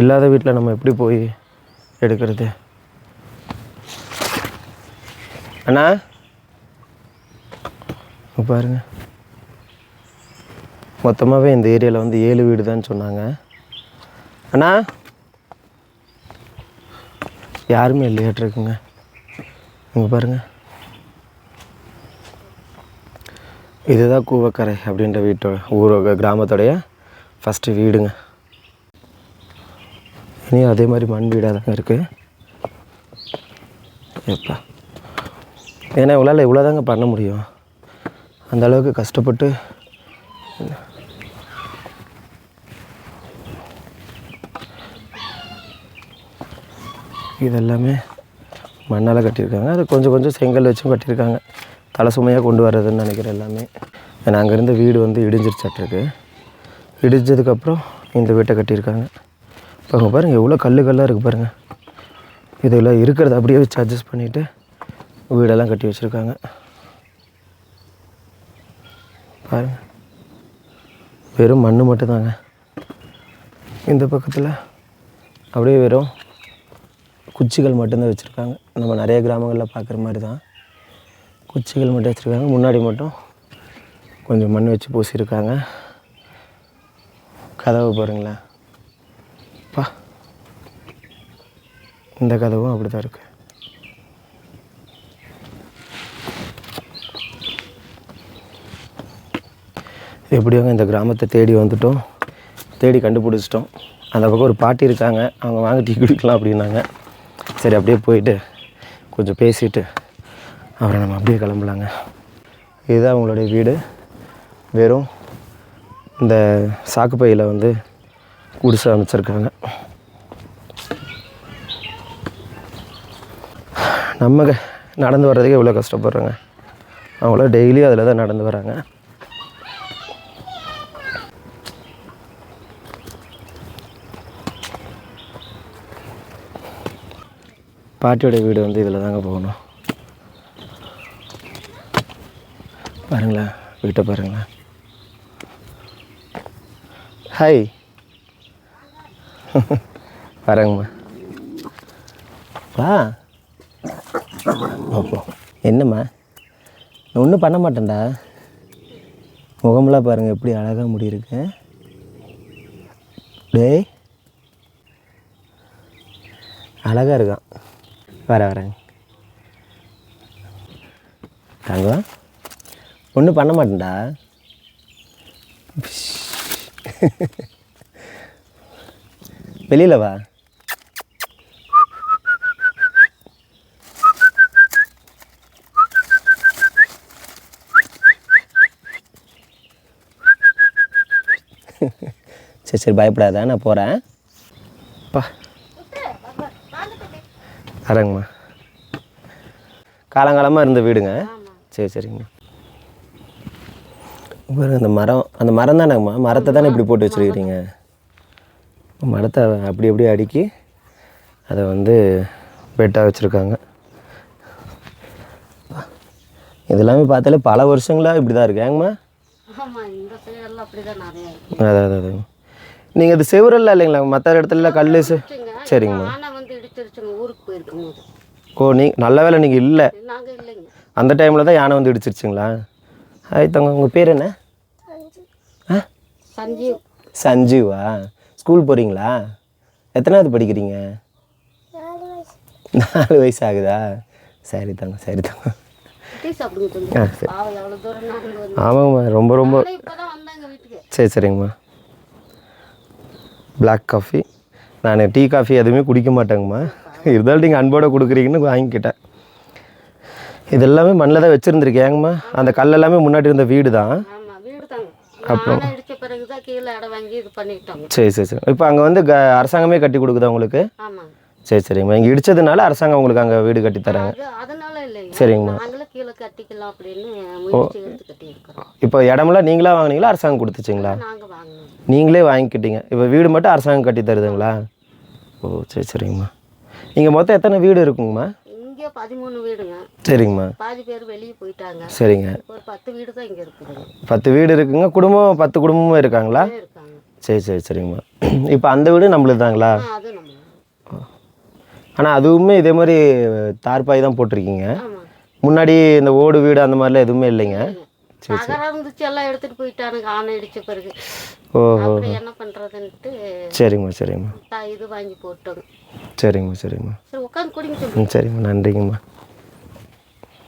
இல்லாத வீட்டில் நம்ம எப்படி போய் எடுக்கிறது? அண்ணா பாருங்க, மொத்தமாகவே இந்த ஏரியாவில் வந்து 7 வீடு தான் சொன்னாங்க. அண்ணா யாருமே இல்லையாட்டிருக்குங்க. இங்கே பாருங்கள், இதுதான் கூவக்கரை அப்படின்ற வீட்டோட கிராமத்தோடைய ஃபஸ்ட்டு வீடுங்க. இனி அதே மாதிரி மண் வீடாக தாங்க இருக்குது. எப்பா, ஏன்னா இவ்வளோ இவ்வளோதாங்க பண்ண முடியும். அந்த அளவுக்கு கஷ்டப்பட்டு இதெல்லாமே மண்ணால் கட்டியிருக்காங்க. அது கொஞ்சம் கொஞ்சம் செங்கல் வச்சும் கட்டியிருக்காங்க. தலை சுமையாக கொண்டு வர்றதுன்னு நினைக்கிறேன் எல்லாமே. ஏன்னா அங்கே இருந்த வீடு வந்து இடிஞ்சிருச்சாட்டிருக்கு. இடிஞ்சதுக்கப்புறம் இந்த வீட்டை கட்டியிருக்காங்க. இப்போ அங்கே பாருங்கள் எவ்வளோ கல்லாக இருக்குது பாருங்கள். இதில் இருக்கிறத அப்படியே வச்சு அட்ஜஸ்ட் பண்ணிவிட்டு வீடெல்லாம் கட்டி வச்சுருக்காங்க பாருங்கள். வெறும் மண் மட்டும்தாங்க. இந்த பக்கத்தில் அப்படியே வெறும் குச்சிகள் மட்டும்தான் வச்சுருக்காங்க. நம்ம நிறைய கிராமங்களில் பார்க்குற மாதிரி தான் குச்சிகள் மட்டும் வச்சுருக்காங்க. முன்னாடி மட்டும் கொஞ்சம் மண் வச்சு பூசியிருக்காங்க. கதவு பாருங்களேன். பா, இந்த கதவும் அப்படி தான் இருக்குது. எப்படியோங்க இந்த கிராமத்தை தேடி வந்துட்டோம், தேடி கண்டுபிடிச்சிட்டோம். அந்த பக்கம் ஒரு பாட்டி இருக்காங்க, அவங்க வாங்க டீ குடிக்கலாம் அப்படின்னாங்க. சரி அப்படியே போயிட்டு கொஞ்சம் பேசிவிட்டு அப்புறம் நம்ம அப்படியே கிளம்பலாங்க. இதுதான் அவங்களுடைய வீடு. வெறும் இந்த சாக்குப்பையில் வந்து குடிசை அமைச்சிருக்காங்க. நம்ம நடந்து வர்றதுக்கே இவ்வளோ கஷ்டப்படுறோங்க. அவங்கள டெய்லியும் அதில் தான் நடந்து வராங்க. பாட்டியோடைய வீடு வந்து இதில் தாங்க போகணும். பாருங்களேன், வீட்டை பாருங்களேன். ஹாய் வரேங்கம்மா. வா அப்போ என்னம்மா, நான் ஒன்றும் பண்ண மாட்டேன்டா. முகமெல்லாம் பாருங்கள் எப்படி அழகாக முடியிருக்கு. டேய் அழகாக இருக்கான். வரேங்க தங்கம், ஒன்றும் பண்ண மாட்டேன்டா. வெளியில் வா. சரி பயப்படாத, நான் போகிறேன். பா வரேங்கம்மா. காலங்காலமாக இருந்த வீடுங்க. சரிங்கம்மா. பாருங்க அந்த மரம் தானேங்கம்மா, மரத்தை தானே இப்படி போட்டு வச்சுருக்கிறீங்க. மரத்தை அப்படி அப்படியே அடுக்கி அதை வந்து பெட்டாக வச்சுருக்காங்க. இதெல்லாமே பார்த்தாலே பல வருஷங்களாக இப்படி தான் இருக்கு ஏங்கம்மா? அதான் நீங்கள் அது செவரெல்லாம் இல்லைங்களா மற்ற இடத்துல கல்? சரிங்கம்மா. ஓ நல்ல வேலை நீங்கள் இல்லை, அந்த டைமில் தான் யானை வந்து இடிச்சிருச்சுங்களா? ஆயிட்டவங்க. உங்கள் பேர் என்ன? சஞ்சீவா? ஸ்கூல் போகிறீங்களா? எத்தனாவது படிக்கிறீங்க? 4 வயசு ஆகுதா? சரி தாங்க சரி தாங்க. ஆமாங்கம்மா, ரொம்ப ரொம்ப சரிங்கம்மா. பிளாக் காஃபி, நான் டீ காஃபி எதுவுமே குடிக்க மாட்டேங்கம்மா, இருந்தாலும் நீங்கள் அன்போடு கொடுக்குறீங்கன்னு வாங்கிக்கிட்டேன். இது எல்லாமே மண்ணில் தான் வச்சுருந்துருக்கேங்கம்மா. அந்த கல் எல்லாமே முன்னாடி இருந்த வீடு தான். அப்புறம் சரி. இப்போ அங்கே வந்து அரசாங்கமே கட்டி கொடுக்குதா உங்களுக்கு? சரிங்கம்மா. இங்கே இடிச்சதுனால அரசாங்கம் உங்களுக்கு அங்கே வீடு கட்டி தராங்க. சரிங்கம்மா. இப்போ இடமெல்லாம் நீங்களா வாங்கினீங்களா அரசாங்கம் கொடுத்துச்சிங்களா? நீங்களே வாங்கிக்கிட்டீங்க. இப்போ வீடு மட்டும் அரசாங்கம் கட்டி தருதுங்களா? ஓ சரிங்கம்மா. இங்கே மொத்தம் எத்தனை வீடு இருக்குங்கம்மா? 13 வீடுங்க. சரிங்கம்மா. பாதி பேர் வெளியே போயிட்டாங்க. சரிங்க. ஒரு 10 வீடு தான் இங்கே இருக்குதுங்க. 10 வீடு இருக்குங்க. குடும்பம் 10 குடும்பமும் இருக்காங்களா? சரிங்கம்மா. இப்போ அந்த வீடு நம்மளுது தாங்களா? ஆனால் அதுவுமே இதே மாதிரி தார்பாய் தான் போட்டிருக்கீங்க. முன்னாடி இந்த ஓடு வீடு அந்த மாதிரிலாம் எதுவுமே இல்லைங்க? இருந்துச்சு, எல்லாம் எடுத்துட்டு போயிட்டானுங்க ஆனை அடிச்ச பிறகு. ஓஹோ, என்ன பண்ணுறதுன்ட்டு சரிங்கம்மா இது வாங்கி போட்டோங்க. சரிங்கம்மா சரி உட்காந்து குடிங்க. சரிங்கம்மா, நன்றிங்கம்மா.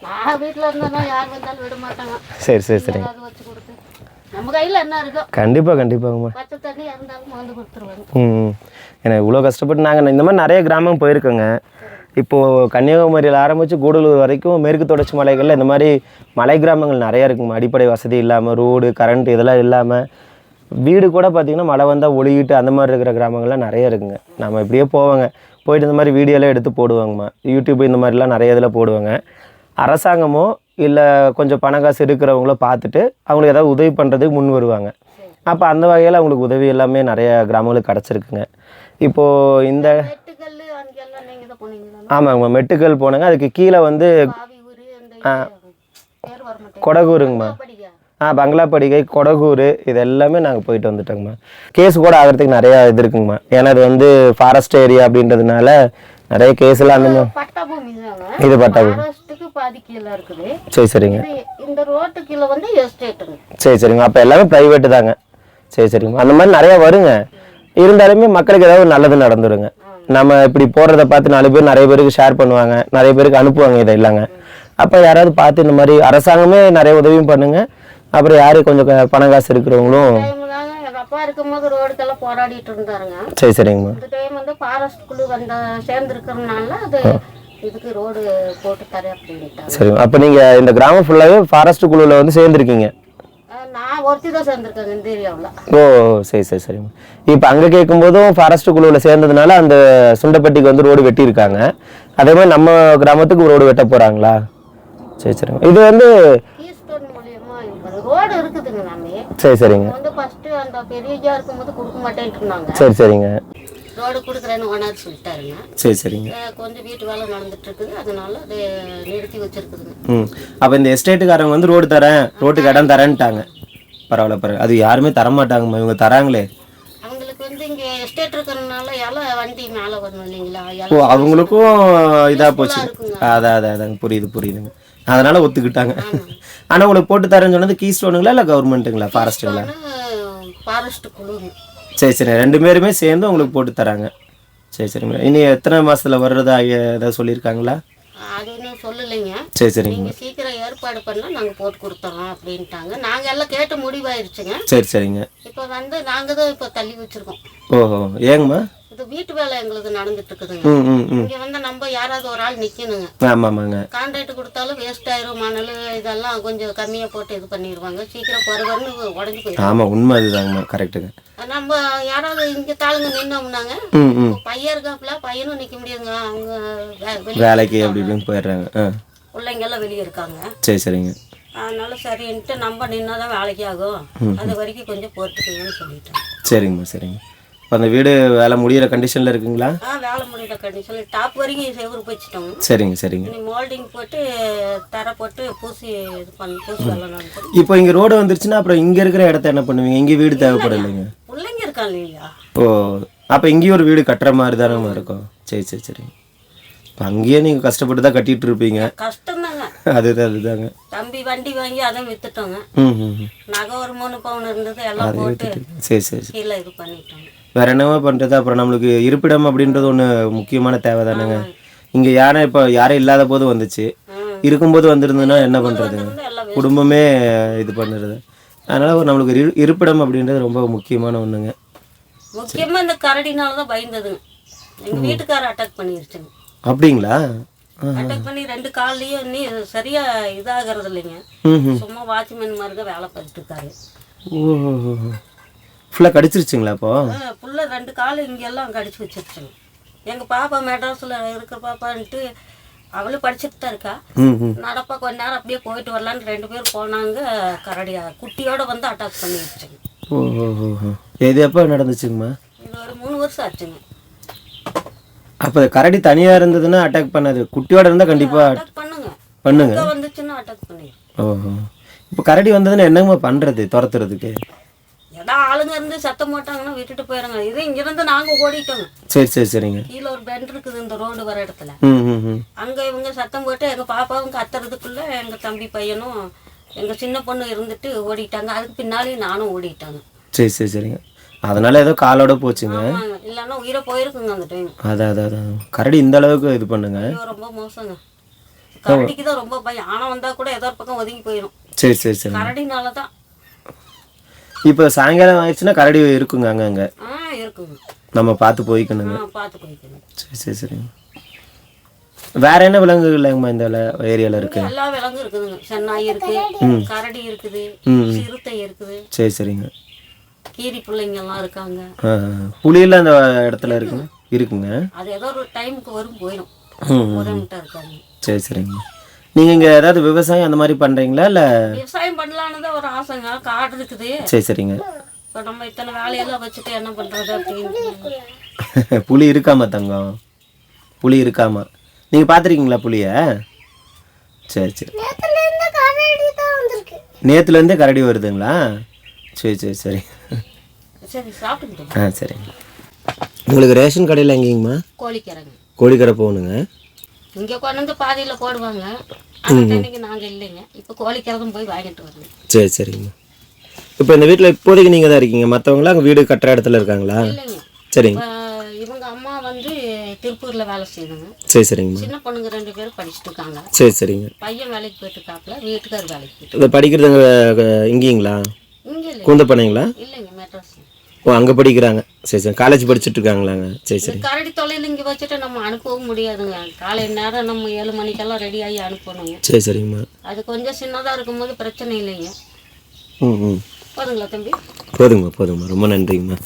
நான் வீட்டில் இருந்தாலும் யார் வந்தாலும் விட மாட்டாங்க. சரிங்க. அது வச்சு கொடுத்து நம்ம கையில் என்ன இருக்கோ கண்டிப்பாங்கம்மா. பச்சை தண்ணி இருந்தாலும் வந்து கொடுத்துருவாங்க. ஏன்னா இவ்வளோ கஷ்டப்பட்டு நாங்கள் இந்த மாதிரி நிறைய கிராமம் போயிருக்கோங்க. இப்போது கன்னியாகுமரியில் ஆரம்பித்து கூடலூர் வரைக்கும் மேற்கு தொடர்ச்சி மலைகளில் இந்த மாதிரி மலை கிராமங்கள் நிறையா இருக்குங்க. அடிப்படை வசதி இல்லாமல், ரோடு கரண்ட் இதெல்லாம் இல்லாமல், வீடு கூட பார்த்திங்கன்னா மழை வந்தால் ஒழுகிட்டு அந்த மாதிரி இருக்கிற கிராமங்கள்லாம் நிறைய இருக்குங்க. நம்ம இப்படியே போவாங்க, போயிட்டு இந்த மாதிரி வீடியோலாம் எடுத்து போடுவாங்கம்மா. யூடியூப் இந்த மாதிரிலாம் நிறைய இதில் போடுவாங்க. அரசாங்கமோ இல்லை கொஞ்சம் பணக்காசு இருக்கிறவங்களோ பார்த்துட்டு அவங்களுக்கு ஏதாவது உதவி பண்ணுறதுக்கு முன் வருவாங்க. அப்போ அந்த வகையில் அவங்களுக்கு உதவி எல்லாமே நிறைய கிராமங்களுக்கு கிடச்சிருக்குங்க. இப்போது இந்த ஆமாங்கம்மா, மெட்டுக்கல் போனாங்க. அதுக்கு கீழே வந்து கொடகூருங்கம்மா. பங்களாப்படிகை, கொடகூர், இது எல்லாமே நாங்கள் போயிட்டு வந்துட்டோங்கம்மா. கேஸ் கூட ஆகிறதுக்கு நிறையா இது இருக்குங்கம்மா. ஏன்னா இது வந்து ஃபாரஸ்ட் ஏரியா அப்படின்றதுனால நிறைய கேஸ் எல்லாம் அந்த இது பட்டாபூமி. சரிங்க. சரிங்க. அப்போ எல்லாமே ப்ரைவேட்டு தாங்க. சரிங்க. அந்த மாதிரி நிறையா வருங்க. இருந்தாலுமே மக்களுக்கு ஏதாவது நல்லது நடந்துடுங்க. நம்ம இப்படி போடுறத பார்த்து 4 பேர் நிறைய பேருக்கு ஷேர் பண்ணுவாங்க, நிறைய பேருக்கு அனுப்புவாங்க இதை இல்லைங்க. அப்போ யாராவது பார்த்து இந்த மாதிரி அரசாங்கமே நிறைய உதவியும் பண்ணுங்க. அப்புறம் யாரு கொஞ்சம் பணம் காசு இருக்கிறவங்களும் அப்பா இருக்கும்போது ரோடுக்கெல்லாம் போராடிட்டு இருந்தாருங்க. சரிங்கம்மா. இந்த டைம் வந்து ஃபாரஸ்ட் குழு வந்து சேர்ந்துருக்கிறதுனால அது இதுக்கு ரோடு போட்டு தரேன் அப்படின்ட்டாங்க. சரிங்க. அப்போ நீங்கள் இந்த கிராமம் ஃபுல்லாகவே ஃபாரஸ்ட் குழுவில் வந்து சேர்ந்துருக்கீங்க? நான் ஒருத்தி தான் சேர்ந்துருக்கேங்க இந்த ஏரியாவில். ஓ சரிம்மா. இப்போ அங்கே கேட்கும்போதும் ஃபாரஸ்ட் குழுவில் சேர்ந்ததுனால அந்த சுண்டப்பட்டிக்கு வந்து ரோடு வெட்டியிருக்காங்க. அதே மாதிரி நம்ம கிராமத்துக்கு ரோடு வெட்ட போகிறாங்களா? சரிங்க. இது வந்து ரோடு இருக்குதுங்க. நாமே சரிங்க. வந்து ஃபர்ஸ்ட் அந்த பெரியஜா இருக்கும்போது கொடுக்க மாட்டேன்னு இருந்தாங்க. சரிங்க. ரோடு கொடுக்குறேன்னு ஓனர் சொல்லிட்டாருங்க. சரிங்க. கொஞ்சம் வீட்டு வேலை நடந்துட்டு இருக்குது, அதனால அதை நிறுத்தி வச்சிருக்குதுங்க. அப்போ இந்த எஸ்டேட்டுக்காரங்க வந்து ரோடு தரேன், ரோட்டுக்கு இடம் தரேன்ட்டாங்க. பரவாயில்ல. அது யாருமே தரமாட்டாங்கம்மா, இவங்க தராங்களே. அவங்களுக்கு வந்து இங்கே எஸ்டேட் இருக்கிறதுனால எல்லாம் வண்டி மேலே வரணும் இல்லைங்களா? ஓ, அவங்களுக்கும் இதாக போச்சு. அதான் புரியுதுங்க. அதனால ஒத்துக்கிட்டாங்க. ஆனால் உங்களுக்கு போட்டு தரேன்னு சொன்னது கீ ஸ்டோனுங்களா இல்லை கவர்மெண்ட்டுங்களா, ஃபாரஸ்ட்டுங்களா? ஃபாரஸ்ட் குழு. சரி. 2 பேருமே சேர்ந்து உங்களுக்கு போட்டு தராங்க. சரிங்க. இனி எத்தனை மாசத்துல வர்றதா ஏதாவது சொல்லியிருக்காங்களா? அது இன்னும் சொல்லலைங்க. சரிங்க. நீங்கள் சீக்கிரம் ஏற்பாடு பண்ணால் நாங்கள் போட்டு கொடுத்துறோம் அப்படின்ட்டாங்க. நாங்கள் எல்லாம் கேட்டு முடிவாயிருச்சுங்க. சரிங்க. இப்போ வந்து நாங்கள் தான் இப்போ தள்ளி வச்சுருக்கோம். ஓஹோ, ஏங்கம்மா? இது வீட்டு வேலை எங்களுக்கு நடந்துட்டு இருக்குதுங்க. இங்கே வந்து நம்ம யாராவது ஒரு ஆள் நிற்கணுங்க. ஆமாங்க. கான்ட்ராக்ட் கொடுத்தாலும் வேஸ்ட் ஆயிரும், மணல் இதெல்லாம் கொஞ்சம் கம்மியாக போட்டு இது பண்ணிடுவாங்க. சீக்கிரம் பருவன்னு உடஞ்சி போயிடும். ஆமாம், உண்மை அதுதாங்கம்மா, கரெக்டுங்க. நம்ம யாராவது இங்கே தாளுங்க நின்னோம்னாங்க, பையன் இருக்காப்புல, பையனும் நிற்க முடியாதுங்க. அவங்க வேலைக்கு அப்படி இப்படின்னு போயிடுறாங்க. பிள்ளைங்க எல்லாம் வெளியே இருக்காங்க. சரிங்க. அதனால சரின்ட்டு நம்ம நின்னா தான் வேலைக்கு ஆகும், அது வரைக்கும் கொஞ்சம் பொறுத்துக்கணும்னு சொல்லிட்டேன். சரிங்கம்மா. இப்போ அந்த வீடு வேலை முடியிற கண்டிஷனில் இருக்குங்களா? வேலை முடியல கண்டிஷன் டாப் வரைக்கும் செவரு வச்சுட்டோம். சரிங்க சரிங்க. இனி மோல்டிங் போட்டு தரை போட்டு பூசி இது பண்ணி பூசி வரலாம். இப்போ இங்கே ரோடு வந்துருச்சுன்னா அப்புறம் இங்கே இருக்கிற இடத்த என்ன பண்ணுவீங்க? இங்கே வீடு தேவைப்படலைங்க. பிள்ளைங்க இருக்காங்க இல்லையா? ஓ, அப்போ இங்கேயும் ஒரு வீடு கட்டுற மாதிரி தானே இருக்கும். சரி சரி சரி. இப்போ அங்கேயே நீங்கள் கஷ்டப்பட்டு தான் கட்டிகிட்டு இருப்பீங்க. கஷ்டம் தாங்க. அதுதாங்க. தம்பி வண்டி வாங்கி அதான் வித்துட்டோங்க. ம். நகை ஒரு 3 பவுன் இருந்தது எல்லாம் போட்டு சரி சரி சரி. கீழே இது பண்ணிட்டோம். வேற என்னவோ பண்ணுறது? அப்புறம் நம்மளுக்கு இருப்பிடம் அப்படின்றது ஒன்று முக்கியமான தேவை தானேங்க. இங்கே யாரும் இப்போ யாரும் இல்லாத போது வந்துச்சு, இருக்கும்போது வந்துருந்ததுன்னா என்ன பண்ணுறதுங்க? குடும்பமே இது பண்ணுறது. அதனால் நம்மளுக்கு இருப்பிடம் அப்படின்றது ரொம்ப முக்கியமான ஒன்றுங்க. முக்கியமாக இந்த கரடினால தான் பயந்ததுங்க. எங்கள் வீட்டுக்காரர் அட்டாக் பண்ணிருச்சுங்க. அப்படிங்களா? அட்டாக் பண்ணி 2 கால்லையும் நீ சரியா இதாகிறது இல்லைங்க. சும்மா வாட்ச்மேன் மாதிரி தான் வேலை பார்த்துட்டு இருக்காரு. ஓ, ஃபுல்லாக கடிச்சிருச்சுங்களா? அப்போ ஃபுல்லாக 2 கால் இங்கெல்லாம் கடிச்சு வச்சிருச்சுங்க. எங்கள் பாப்பா மெட்ராஸில் இருக்கிற பாப்பான்ட்டு அவளும் படிச்சுட்டு தான் இருக்கா. நடப்பா கொஞ்ச நேரம் அப்படியே போயிட்டு வரலான்னு 2 பேர் போனாங்க. கரடியா குட்டியோட வந்து அட்டாக் பண்ணிடுச்சுங்க. ஓ, எது எப்போ நடந்துச்சுங்கம்மா? இது ஒரு 3 வருஷம் ஆச்சுங்க. அப்போ கரடி தனியாக இருந்ததுன்னா அட்டாக் பண்ணாது, குட்டியோட இருந்தால் கண்டிப்பாக அட்டாக் பண்ணுங்க. வந்துச்சுன்னா அட்டாக் பண்ணிடும். ஓஹோ, இப்போ கரடி வந்ததுன்னா என்னங்கம்மா பண்ணுறது துரத்துறதுக்கு? ஏதா ஆளுங்க இருந்து சத்தம் போட்டாங்கன்னா விட்டுட்டு போயிடுங்க. இது இங்கிருந்து நாங்கள் ஓடிட்டோங்க. சரி சரி சரிங்க. கீழே ஒரு பெண்ட் இருக்குது இந்த ரோடு வர இடத்துல. ம். அங்கே இவங்க சத்தம் போட்டு எங்கள் பாப்பாவும் கத்துறதுக்குள்ளே எங்கள் தம்பி பையனும் எங்கள் சின்ன பொண்ணு இருந்துட்டு ஓடிட்டாங்க. அதுக்கு பின்னாலே நானும் ஓடிட்டாங்க. சரி சரி சரிங்க. அதனால ஏதோ காலோட போச்சுங்க. இல்லைன்னா உயிரை போயிருக்குங்க அந்த டைம். அதான் கரடி இந்த அளவுக்கு இது பண்ணுங்க. ரொம்ப மோசங்க. கரடிக்கு தான் ரொம்ப பயம். ஆனா வந்தா கூட ஏதோ ஒரு பக்கம் ஒதுங்கி போயிடும். சரி சரி சரி. கரடினால தான். இப்போ சாயங்காலம் ஆயிடுச்சுன்னா கரடி இருக்குங்க அங்கங்க. இருக்குங்க. நம்ம பார்த்து போய்க்கணுங்க. பார்த்து போய்க்கணும். சரி சரி சரிங்க. வேற என்ன விலங்குகள் இல்லைங்கம்மா இந்த ஏரியாவில் இருக்கு? எல்லா விலங்கும் இருக்குதுங்க. சென்னாய் இருக்கு, கரடி இருக்குது, சிறுத்தை இருக்குது. சரி சரிங்க. கீரி பிள்ளைங்கெல்லாம் இருக்காங்க. புலியெல்லாம் அந்த இடத்துல இருக்குங்க. அது ஏதோ ஒரு டைமுக்கு வரும் போயிடும். இருக்காங்க. சரி சரிங்க. நீங்கள் இங்கே ஏதாவது விவசாயம் அந்த மாதிரி பண்ணுறீங்களா? இல்லை விவசாயம் பண்ணலான்னு தான் ஒரு ஆசைங்க. காடு இருக்குது. சரி சரிங்க. இப்போ நம்ம இத்தனை வேலையெல்லாம் வச்சுட்டு என்ன பண்ணுறது அப்படின்னு. புலி இருக்காமா தங்கம்? புலி இருக்காமா? நீங்கள் பார்த்துருக்கீங்களா புலியை? சரி சரி. நேற்றுலேருந்தே கரடி வருதுங்களா? சரி சரி சரி. சரிங்க. உங்களுக்கு ரேஷன் கடையில் எங்கேங்கம்மா? கோழிக்கரை போகணுங்க. இங்கே கொண்டு வந்து பாதியில் போடுவாங்க. அன்னைக்கு நாங்கள் இல்லைங்க. இப்போ கோழிக்கரைக்கும் போய் வாங்கிட்டு வரணும். சரி சரிங்க. இப்போ இந்த வீட்டில் இப்போதைக்கு நீங்கள் தான் இருக்கீங்க, மற்றவங்களாம் அங்கே வீடு கட்டுற இடத்துல இருக்காங்களா? இல்லைங்க. சரிங்க. இவங்க அம்மா வந்து திருப்பூரில் வேலை செய்யுதுங்க. சரி சரிங்க. சின்ன பொண்ணுங்க 2 பேரும் படிச்சுட்டு இருக்காங்க. சரி சரிங்க. பையன் வேலைக்கு போயிட்டு இருக்காப்புல, வீட்டுக்கார் வேலைக்கு போயிட்டு. இப்போ படிக்கிறது இங்கேங்களா? இங்கே இல்லை. கூந்தப்பனைங்களா? இல்லைங்க, மெட்ராஸ். ஓ, அங்கே படிக்கிறாங்க. சரி சரி. காலேஜ் படிச்சுட்டு இருக்காங்களாங்க? சரி சரி. கரடி தொழில் இங்கே வச்சுட்டு நம்ம அனுப்பவும் முடியாதுங்க. காலை நேரம் நம்ம 7 மணிக்கெல்லாம் ரெடி ஆகி அனுப்பணுங்க. சரி சரிங்கம்மா. அது கொஞ்சம் சின்னதாக இருக்கும்போது பிரச்சனை இல்லைங்க. போதுங்களா தம்பி? போதுங்கம்மா. ரொம்ப நன்றிங்கம்மா.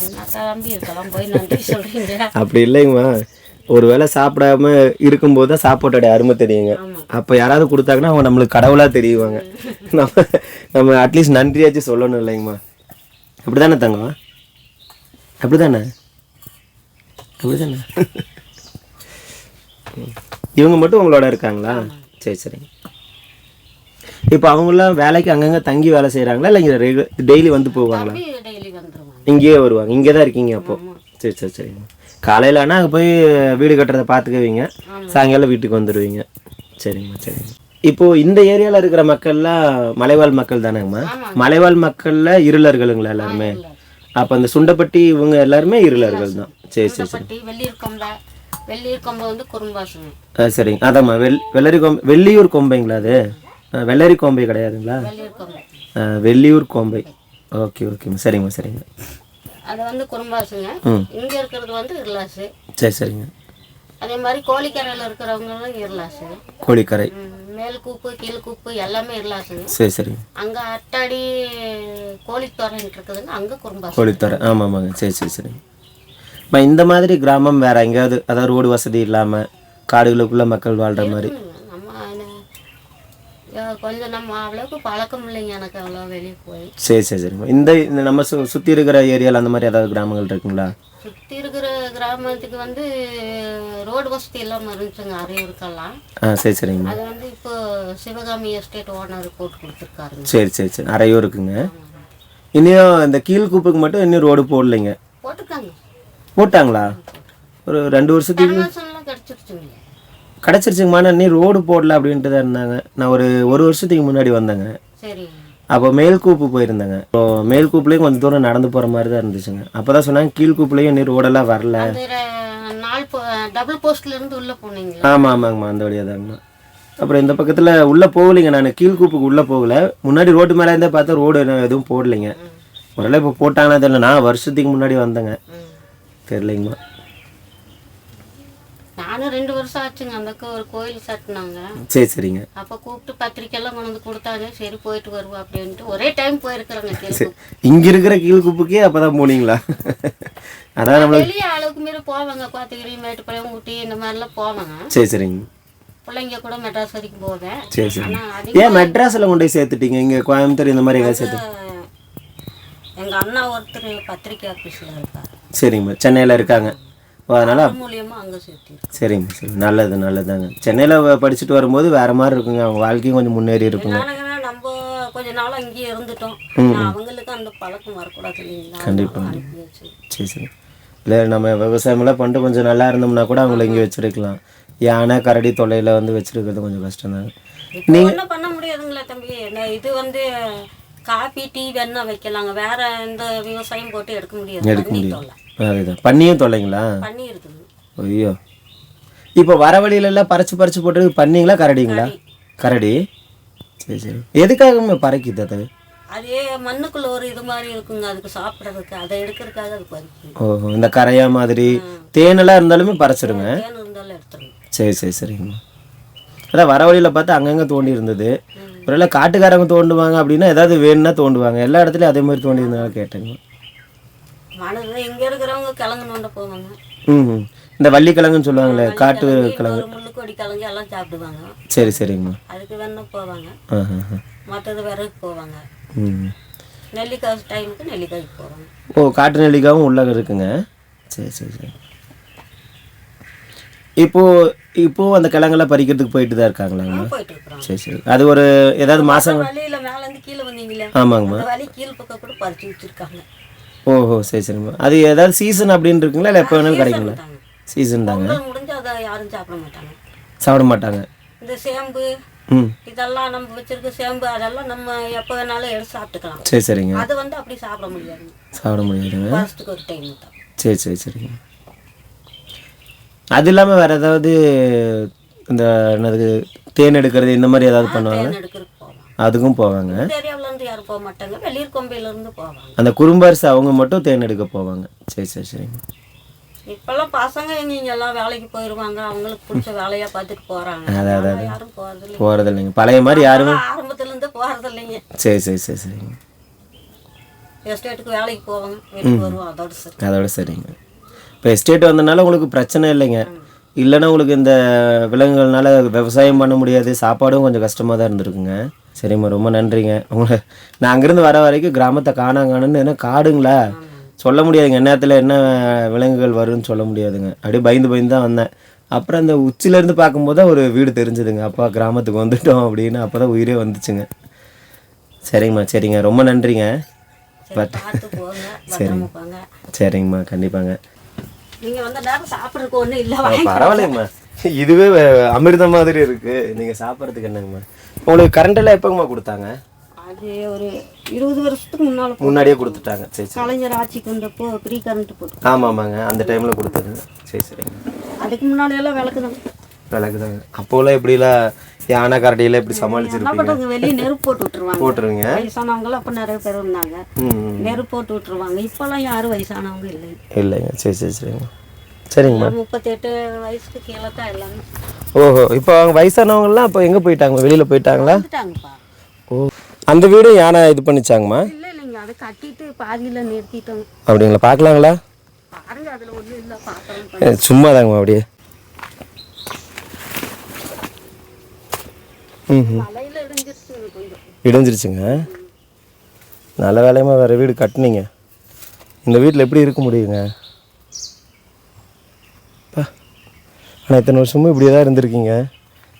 என்ன தம்பி இதெல்லாம் போய் நன்றி சொல்கிறீங்க? அப்படி இல்லைங்கம்மா, ஒரு வேளை சாப்பிடாம இருக்கும்போது தான் சாப்பாட்டோட அருமை தெரியுங்க. அப்போ யாராவது கொடுத்தாங்கன்னா அவங்க நம்மளுக்கு கடவுளாக தெரியுவாங்க. நம்ம அட்லீஸ்ட் நன்றியாச்சும் சொல்லணும் இல்லைங்கம்மா. அப்படி தானே தங்கம்? அப்படி தானே? இவங்க மட்டும் உங்களோட இருக்காங்களா? சரி சரிங்க. இப்போ அவங்களாம் வேலைக்கு அங்கங்கே தங்கி வேலை செய்கிறாங்களா இல்லை இங்கே டெய்லி வந்து போவாங்களா? இங்கேயே வருவாங்க. இங்கே தான் இருக்கீங்க அப்போ? சரி சரி சரிங்க. காலையில் ஆனால் அங்கே போய் வீடு கட்டுறதை பார்த்துக்குவீங்க, சாயங்காலம் வீட்டுக்கு வந்துடுவீங்க. சரிங்கம்மா சரிங்க. இப்போது இந்த ஏரியாவில் இருக்கிற மக்கள்லாம் மலைவாழ் மக்கள் தானேங்கம்மா? மலைவாழ் மக்களில் இருளர்களுங்களா எல்லாருமே? அப்போ அந்த சுண்டப்பட்டி இவங்க எல்லாருமே இருளர்கள் தான். சரி சரி சரி. வெள்ளியூர் கொம்பை வந்து குறும்பாசுங்க. சரிங்க. அதாம்மா வெள்ளியூர் கொம்பைங்களா? அது வெள்ளரி கோம்பை கிடையாதுங்களா? வெள்ளியூர் கோம்பை. ஓகேம்மா. சரிங்க. அது வந்து குறும்பாசுங்க. இங்கே இருக்கிறது வந்து இருளாசு. சரிங்க. அதே மாதிரி கோழிக்கரையில் இருக்கிறவங்களும் இருளாசு. கோழிக்கரை மேல் கூப்பு கீழ் கூப்பு எல்லாமே இருளாசுங்க. சரி. அங்கே அட்டாடி கோழித்தோரைன்னு இருக்குதுங்க, அங்கே குறும்பாசு. கோழித்தோரை. ஆமாங்க. சரி. இந்த மாதிரி கிராமம் வேற எங்கேயாவது, அதாவது ரோடு வசதி இல்லாமல் காடுகளுக்குள்ள மக்கள் வாழ்கிற மாதிரி? கொஞ்சம் நம்ம அவ்வளோக்கு பழக்கம் இல்லைங்க எனக்கு அவ்வளோ வெளியே போய். சரி சரி சரிம்மா. இந்த இந்த நம்ம சுற்றி இருக்கிற ஏரியாவில் அந்த மாதிரி ஏதாவது கிராமங்கள் இருக்குங்களா? சுற்றி இருக்கிற கிராமத்துக்கு வந்து ரோடு வசதி எல்லாம் இருந்துச்சுங்க அரையூருக்கெல்லாம். சரி சரிங்கம்மா. அது வந்து இப்போ சிவகாமி எஸ்டேட் ஓனர் போட்டு கொடுத்துருக்காருங்க. சரி சரி சரி. அரையூருக்குங்க. இன்னும் இந்த கீழ்கூப்புக்கு மட்டும் இன்னும் ரோடு போடலைங்க. போட்டிருக்காங்க. போட்டாங்களா? ஒரு 2 வருஷத்துக்கு கன்வென்ஷன்லாம் கிடச்சிருச்சுங்க. கிடச்சிருச்சுங்கம்மா. நான் இன்னும் ரோடு போடல அப்படின்ட்டு தான் இருந்தாங்க. நான் ஒரு வருஷத்துக்கு முன்னாடி வந்தேங்க. சரி. அப்போ மேல்கூப்பு போயிருந்தேங்க. இப்போ மேல்கூப்புலேயும் கொஞ்சம் தூரம் நடந்து போகிற மாதிரி தான் இருந்துச்சுங்க. அப்போ தான் சொன்னாங்க கீழ்கூப்புலேயும் இன்னும் ரோடெல்லாம் வரல. டபுள் போஸ்ட்லேருந்து உள்ளே போனீங்களா? ஆமாம் ஆமாங்கம்மா, அந்த வழியாக தாங்கம்மா. அப்புறம் இந்த பக்கத்தில் உள்ளே போகலைங்க. நான் கீழ்கூப்புக்கு உள்ளே போகல. முன்னாடி ரோட்டு மேலே இருந்தே பார்த்தா ரோடு எதுவும் போடலைங்க. முதல்ல இப்போ போட்டாங்கன்னா தெரியல. நான் வருஷத்துக்கு முன்னாடி வந்தேங்க. தெரியலைங்கம்மா. நானும் 2 வருஷம் ஆச்சுங்க. அந்த ஒரு கோயில் சட்டினாங்க. சரி சரிங்க. அப்போ கூப்பிட்டு பத்திரிக்கையெல்லாம் கொண்டு வந்து கொடுத்தாங்க. சரி போயிட்டு வருவோம் அப்படின்ட்டு ஒரே டைம் போயிருக்கிறேங்க. இங்கே இருக்கிற கீழ்கூப்புக்கே அப்போ தான் போனீங்களா? அதான் நம்ம வெளியே அளவுக்கு மீறி போவாங்க. கோத்தகிரி, மேட்டுப்பாளையம், ஊட்டி இந்த மாதிரிலாம் போவாங்க. சரி சரிங்க. பிள்ளைங்க கூட மெட்ராஸ் வரைக்கும் போவேன். சரி சரி. ஏன் மெட்ராஸில் கொண்டு போய் சேர்த்துட்டீங்க? இங்கே கோயம்புத்தூர் இந்த மாதிரி எதாவது சேர்த்து? எங்கள் அண்ணா ஒருத்தர் பத்திரிக்கை ஆஃபீஸில் இருக்கார். சரிங்கம்மா. சென்னையில் இருக்காங்க. அதனால் மூலியமாக அங்கே சேர்த்து. சரிங்க சரி. நல்லது நல்லதாங்க. சென்னையில் படிச்சுட்டு வரும்போது வேறு மாதிரி இருக்குங்க. அவங்க வாழ்க்கையும் கொஞ்சம் முன்னேறி இருக்குங்க. நம்ம கொஞ்ச நாள் அங்கேயே இருந்துட்டோம். அவங்களுக்கு அந்த பழக்கம் வரக்கூடாது இல்லைங்களா? கண்டிப்பாக. சரி சரி. இல்லை நம்ம விவசாயமெல்லாம் பண்ணிட்டு கொஞ்சம் நல்லா இருந்தோம்னா கூட அவங்கள இங்கே வச்சுருக்கலாம். யானை கரடி தொல்லையில் வந்து வச்சுருக்கிறது கொஞ்சம் கஷ்டம் தாங்க. நீங்கள் என்ன பண்ண முடியாதுங்களா தம்பி? இது வந்து காபி டீ வேணா வைக்கலாங்க. வேற எந்த விவசாயம் போட்டு எடுக்க முடியாது. அதுதான் பண்ணியும் தொல்லைங்களா? பண்ணி இருக்குது. ஐயோ. இப்போ வர வழியிலெல்லாம் பறிச்சு போட்டு பண்ணிங்களா? கரடிங்களா? கரடி. சரி சரி. எதுக்காக பறக்குது அது? அதே மண்ணுக்குள்ள ஒரு இது மாதிரி இருக்குங்க. அதுக்கு சாப்பிட்றதுக்கு அதை எடுக்கிறதுக்காக அது பறிக்கும். ஓஹோ. இந்த கரையா மாதிரி தேனெல்லாம் இருந்தாலுமே பறிச்சிடுங்க. தேன் இருந்தாலும் எடுத்துருங்க. சரி சரி சரிங்கம்மா. அதான் வர வழியில் பார்த்து அங்கங்கே தோண்டி இருந்தது. ஒருவேளை காட்டுக்காரங்க தோண்டுவாங்க அப்படின்னா ஏதாவது வேணும்னா தோண்டுவாங்க. எல்லா இடத்துலையும் அதே மாதிரி தோண்டி இருந்தனால கேட்டேங்க. மனது இங்கே இருக்கிறவங்க கிழங்கு நோண்ட போவாங்க. இந்த வள்ளிக்கிழங்குன்னு சொல்லுவாங்களே, காட்டு கிழங்கு, முள்ளுக்கொடி கிழங்கு எல்லாம் சாப்பிடுவாங்க. சரி சரிங்கம்மா. அதுக்கு வேணா போவாங்க. மற்றது விறகு போவாங்க. நெல்லிக்காய் டைமுக்கு நெல்லிக்காய்க்கு போவாங்க. ஓ, காட்டு நெல்லிக்காயும் உள்ள இருக்குங்க. சரி சரி சரி. இப்போ அந்த கிழங்கெல்லாம் பறிக்கிறதுக்கு போயிட்டு தான் இருக்காங்களாங்க? போயிட்டு இருக்கிறோம். சரி சரி. அது ஒரு ஏதாவது மாசம் வழியில மேலேருந்து கீழே வந்தீங்களே? ஆமாங்கம்மா. அந்த வழி கீழ் பக்கம் கூட பறிச்சு வச்சிருக்காங்க. ஓஹோ. சரி சரிங்கம்மா. அது ஏதாவது சீசன் அப்படின்னு இருக்குங்களா இல்லை எப்போ வேணாலும் கிடைக்குங்களா? சீசன் தாங்க. முடிஞ்சு அதை யாரும் சாப்பிட மாட்டாங்க. சாப்பிட மாட்டாங்க. இந்த சேம்பு இதெல்லாம் நம்ம வச்சிருக்க சேம்பு அதெல்லாம் நம்ம எப்போ வேணாலும் எடுத்து சாப்பிட்டுக்கலாம். சரி சரிங்க. அது வந்து அப்படி சாப்பிட முடியாது. சாப்பிட முடியாதுங்க. வருஷத்துக்கு ஒரு டைம் தான். சரி சரி சரிங்க. அது இல்லாமல் வேறு ஏதாவது இந்த என்னது தேன் எடுக்கிறது இந்த மாதிரி ஏதாவது பண்ணுவாங்க? தேன் எடுக்கிறதுக்கு போவாங்க. அதுக்கும் போவாங்க. ஏரியாவிலேருந்து யாரும் போக மாட்டாங்க. வெளியூர் கொம்பையிலேருந்து போவாங்க. அந்த குறும்பரிசு அவங்க மட்டும் தேன் எடுக்க போவாங்க. சரி சரி சரிங்க. இப்போல்லாம் பசங்க எங்கெல்லாம் வேலைக்கு போயிடுவாங்க. அவங்களுக்கு பிடிச்ச வேலையாக பார்த்துட்டு போகிறாங்க. யாரும் போகிறது இல்லைங்க. பழைய மாதிரி யாரும் ஆரம்பத்துலேருந்து போகிறது இல்லைங்க. சரி சரி சரி சரிங்க. எஸ்டேட்டுக்கு வேலைக்கு போவாங்க, வீட்டுக்கு வருவோம். அதோட சரிங்க. இப்போ எஸ்டேட் வந்தனால உங்களுக்கு பிரச்சனை இல்லைங்க. இல்லைன்னா உங்களுக்கு இந்த விலங்குகள்னால விவசாயம் பண்ண முடியாது, சாப்பாடும் கொஞ்சம் கஷ்டமாக தான் இருந்திருக்குங்க. சரிம்மா, ரொம்ப நன்றிங்க. உங்களை நான் அங்கேருந்து வர வரைக்கும் கிராமத்தை காணாங்கன்னு என்ன காடுங்களா சொல்ல முடியாதுங்க. நேரத்தில் என்ன விலங்குகள் வரும்னு சொல்ல முடியாதுங்க. அப்படியே பயந்து தான் வந்தேன். அப்புறம் அந்த உச்சிலேருந்து பார்க்கும்போது தான் ஒரு வீடு தெரிஞ்சுதுங்க. அப்பா கிராமத்துக்கு வந்துட்டோம் அப்படின்னு அப்போ தான் உயிரே வந்துச்சுங்க. சரிங்கம்மா. சரிங்க, ரொம்ப நன்றிங்க. பட் சரிங்க சரிங்கம்மா, கண்டிப்பாங்க. நீங்கள் வந்து நேரம் சாப்பிட்றதுக்கு ஒன்றும் இல்லை. பரவாயில்லைங்கம்மா, இதுவே அமிர்த மாதிரி இருக்குது. நீங்கள் சாப்பிட்றதுக்கு என்னங்கம்மா? உங்களுக்கு கரண்டெல்லாம் எப்போங்கம்மா கொடுத்தாங்க? அது ஒரு 20 வருஷத்துக்கு முன்னாடியே கொடுத்துட்டாங்க. சரி சரி. கலைஞர் ஆட்சிக்கு வந்தப்போ ஃப்ரீ கரண்ட் போட்டு. ஆமாம்மாங்க, அந்த டைமில் கொடுத்தது. சரி சரிங்க. அதுக்கு முன்னாடியெல்லாம் விளக்குதாங்க. அப்போலாம் எப்படிலாம் யானை கரடியெல்லாம் எப்படி சமாளிச்சிருப்பீங்க? வெளியே நெருப்பு போட்டு விட்டுருவாங்க. போட்டுருங்க. வயசானவங்களாம் அப்போ நிறைய பேர் இருந்தாங்க. நெருப்பு போட்டு விட்டுருவாங்க. இப்போல்லாம் யாரும் வயசானவங்க இல்லைங்க. சரி சரி சரிங்க. சரிங்கம்மா. 38 வயசுக்கு கீழே தான் எல்லாமே. ஓஹோ. இப்போ அவங்க வயசானவங்கலாம் இப்போ எங்கே போயிட்டாங்க? வெளியில் போயிட்டாங்களா? ஓ, அந்த வீடு யானை இது பண்ணிச்சாங்கம்மா? இல்லைங்க, அதை கட்டிட்டு பாதியில் நிறுத்திட்டோங்க. அப்படிங்களா? பார்க்கலாங்களா? பாருங்க, அதில் ஒன்றும் இல்லை. பார்க்கலாம். சும்மா தாங்கம்மா அப்படியே. மலையில் இடிஞ்சிருக்கு. இடிஞ்சிருச்சுங்க. நல்ல வேலையமாக வேறு வீடு கட்டினீங்க. இந்த வீட்டில் எப்படி இருக்க முடியுங்க? ஆனால் இத்தனை வருஷமும் இப்படியே தான் இருந்திருக்கீங்க.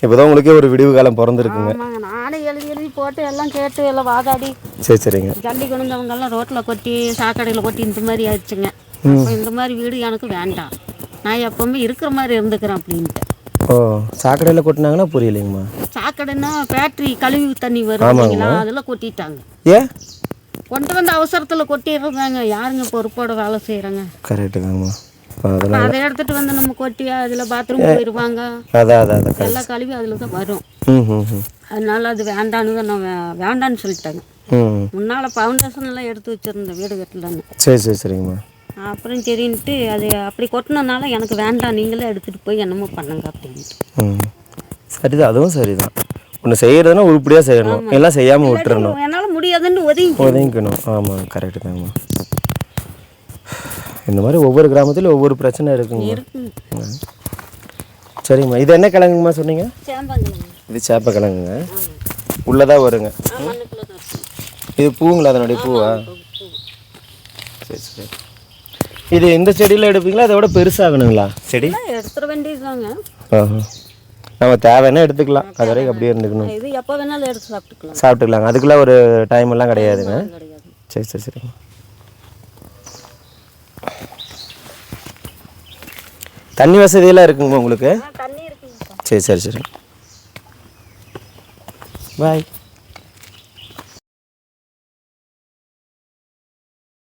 இப்போ தான் உங்களுக்கே ஒரு விடிவு காலம் பிறந்திருக்குங்க. ஆமாங்க, நானே எழுதி போட்டு எல்லாம் கேட்டு எல்லாம் வாதாடி சரிங்க. ஜல்லி கொண்டவங்கெல்லாம் ரோட்டில் கொட்டி சாக்கடையில் கொட்டி இந்த மாதிரி ஆயிடுச்சுங்க. அப்போ இந்த மாதிரி வீடு எனக்கு வேண்டாம், நான் எப்போவுமே இருக்கிற மாதிரி இருந்துக்கிறேன் அப்படின்ட்டு. ஓ, சாக்கடையில் கொட்டினாங்கன்னா புரியலைங்கம்மா. சாக்கடைன்னா பேட்டரி கழிவு தண்ணி வருதுங்களா, அதெல்லாம் கொட்டிட்டாங்க. ஏன் கொண்டு வந்து அவசரத்தில் கொட்டிடுறாங்க, யாருங்க பொறுப்போட வேலை செய்கிறாங்க? கரெக்டுதாங்கம்மா. அதெல்லாம் அதை எடுத்துகிட்டு வந்து நம்ம கொட்டி அதில் பாத்ரூம் போயிடுவாங்க, அதான் எல்லா கழிவு அதில் தான் வரும். ம். அதனால அது வேண்டான்னு தான் நான் வேண்டான்னு சொல்லிட்டேங்க. முன்னால் ஃபவுண்டேஷன் எல்லாம் எடுத்து வச்சுருந்தேன் வீடு கட்டலன்னு. சரிங்கம்மா. அப்புறம் சரின்ட்டு அது அப்படி கொட்டினதுனால எனக்கு வேண்டாம், நீங்களே எடுத்துகிட்டு போய் என்னமோ பண்ணுங்க அப்படின்ட்டு. சரிதான், அதுவும் சரிதான். ஒன்று செய்கிறதுனா உருப்படியாக செய்யணும், எல்லாம் செய்யாமல் விட்டுறணும். என்னால் முடியாதுன்னு ஒதுங்கிக்கணும். ஆமாம், கரெக்டு தாங்கம்மா. இந்த மாதிரி ஒவ்வொரு கிராமத்துலையும் ஒவ்வொரு பிரச்சனை இருக்குங்க. சரிங்கம்மா. இது என்ன கிழங்குங்கம்மா சொன்னீங்க? இது சேப்பக்கிழங்குங்க. உள்ளதாக வருங்க. இது பூங்களா? அதனுடைய பூவா? சரி. இது இந்த செடியில் எடுப்பீங்களா? அதை விட பெருசாகணுங்களா செடி? எடுத்துட வேண்டியதுதாங்க. நம்ம தேவைன்னா எடுத்துக்கலாம், அது வரைக்கும் அப்படியே இருந்துக்கணும். இது எப்போ வேணாலும் எடுத்து சாப்பிட்டுக்கலாங்க. அதுக்குள்ள ஒரு டைம் எல்லாம் கிடையாதுங்க. சரிங்க. தண்ணி வசதியெல்லாம் இருக்குங்க உங்களுக்கு? தண்ணி இருக்குங்க. சரி. பாய்.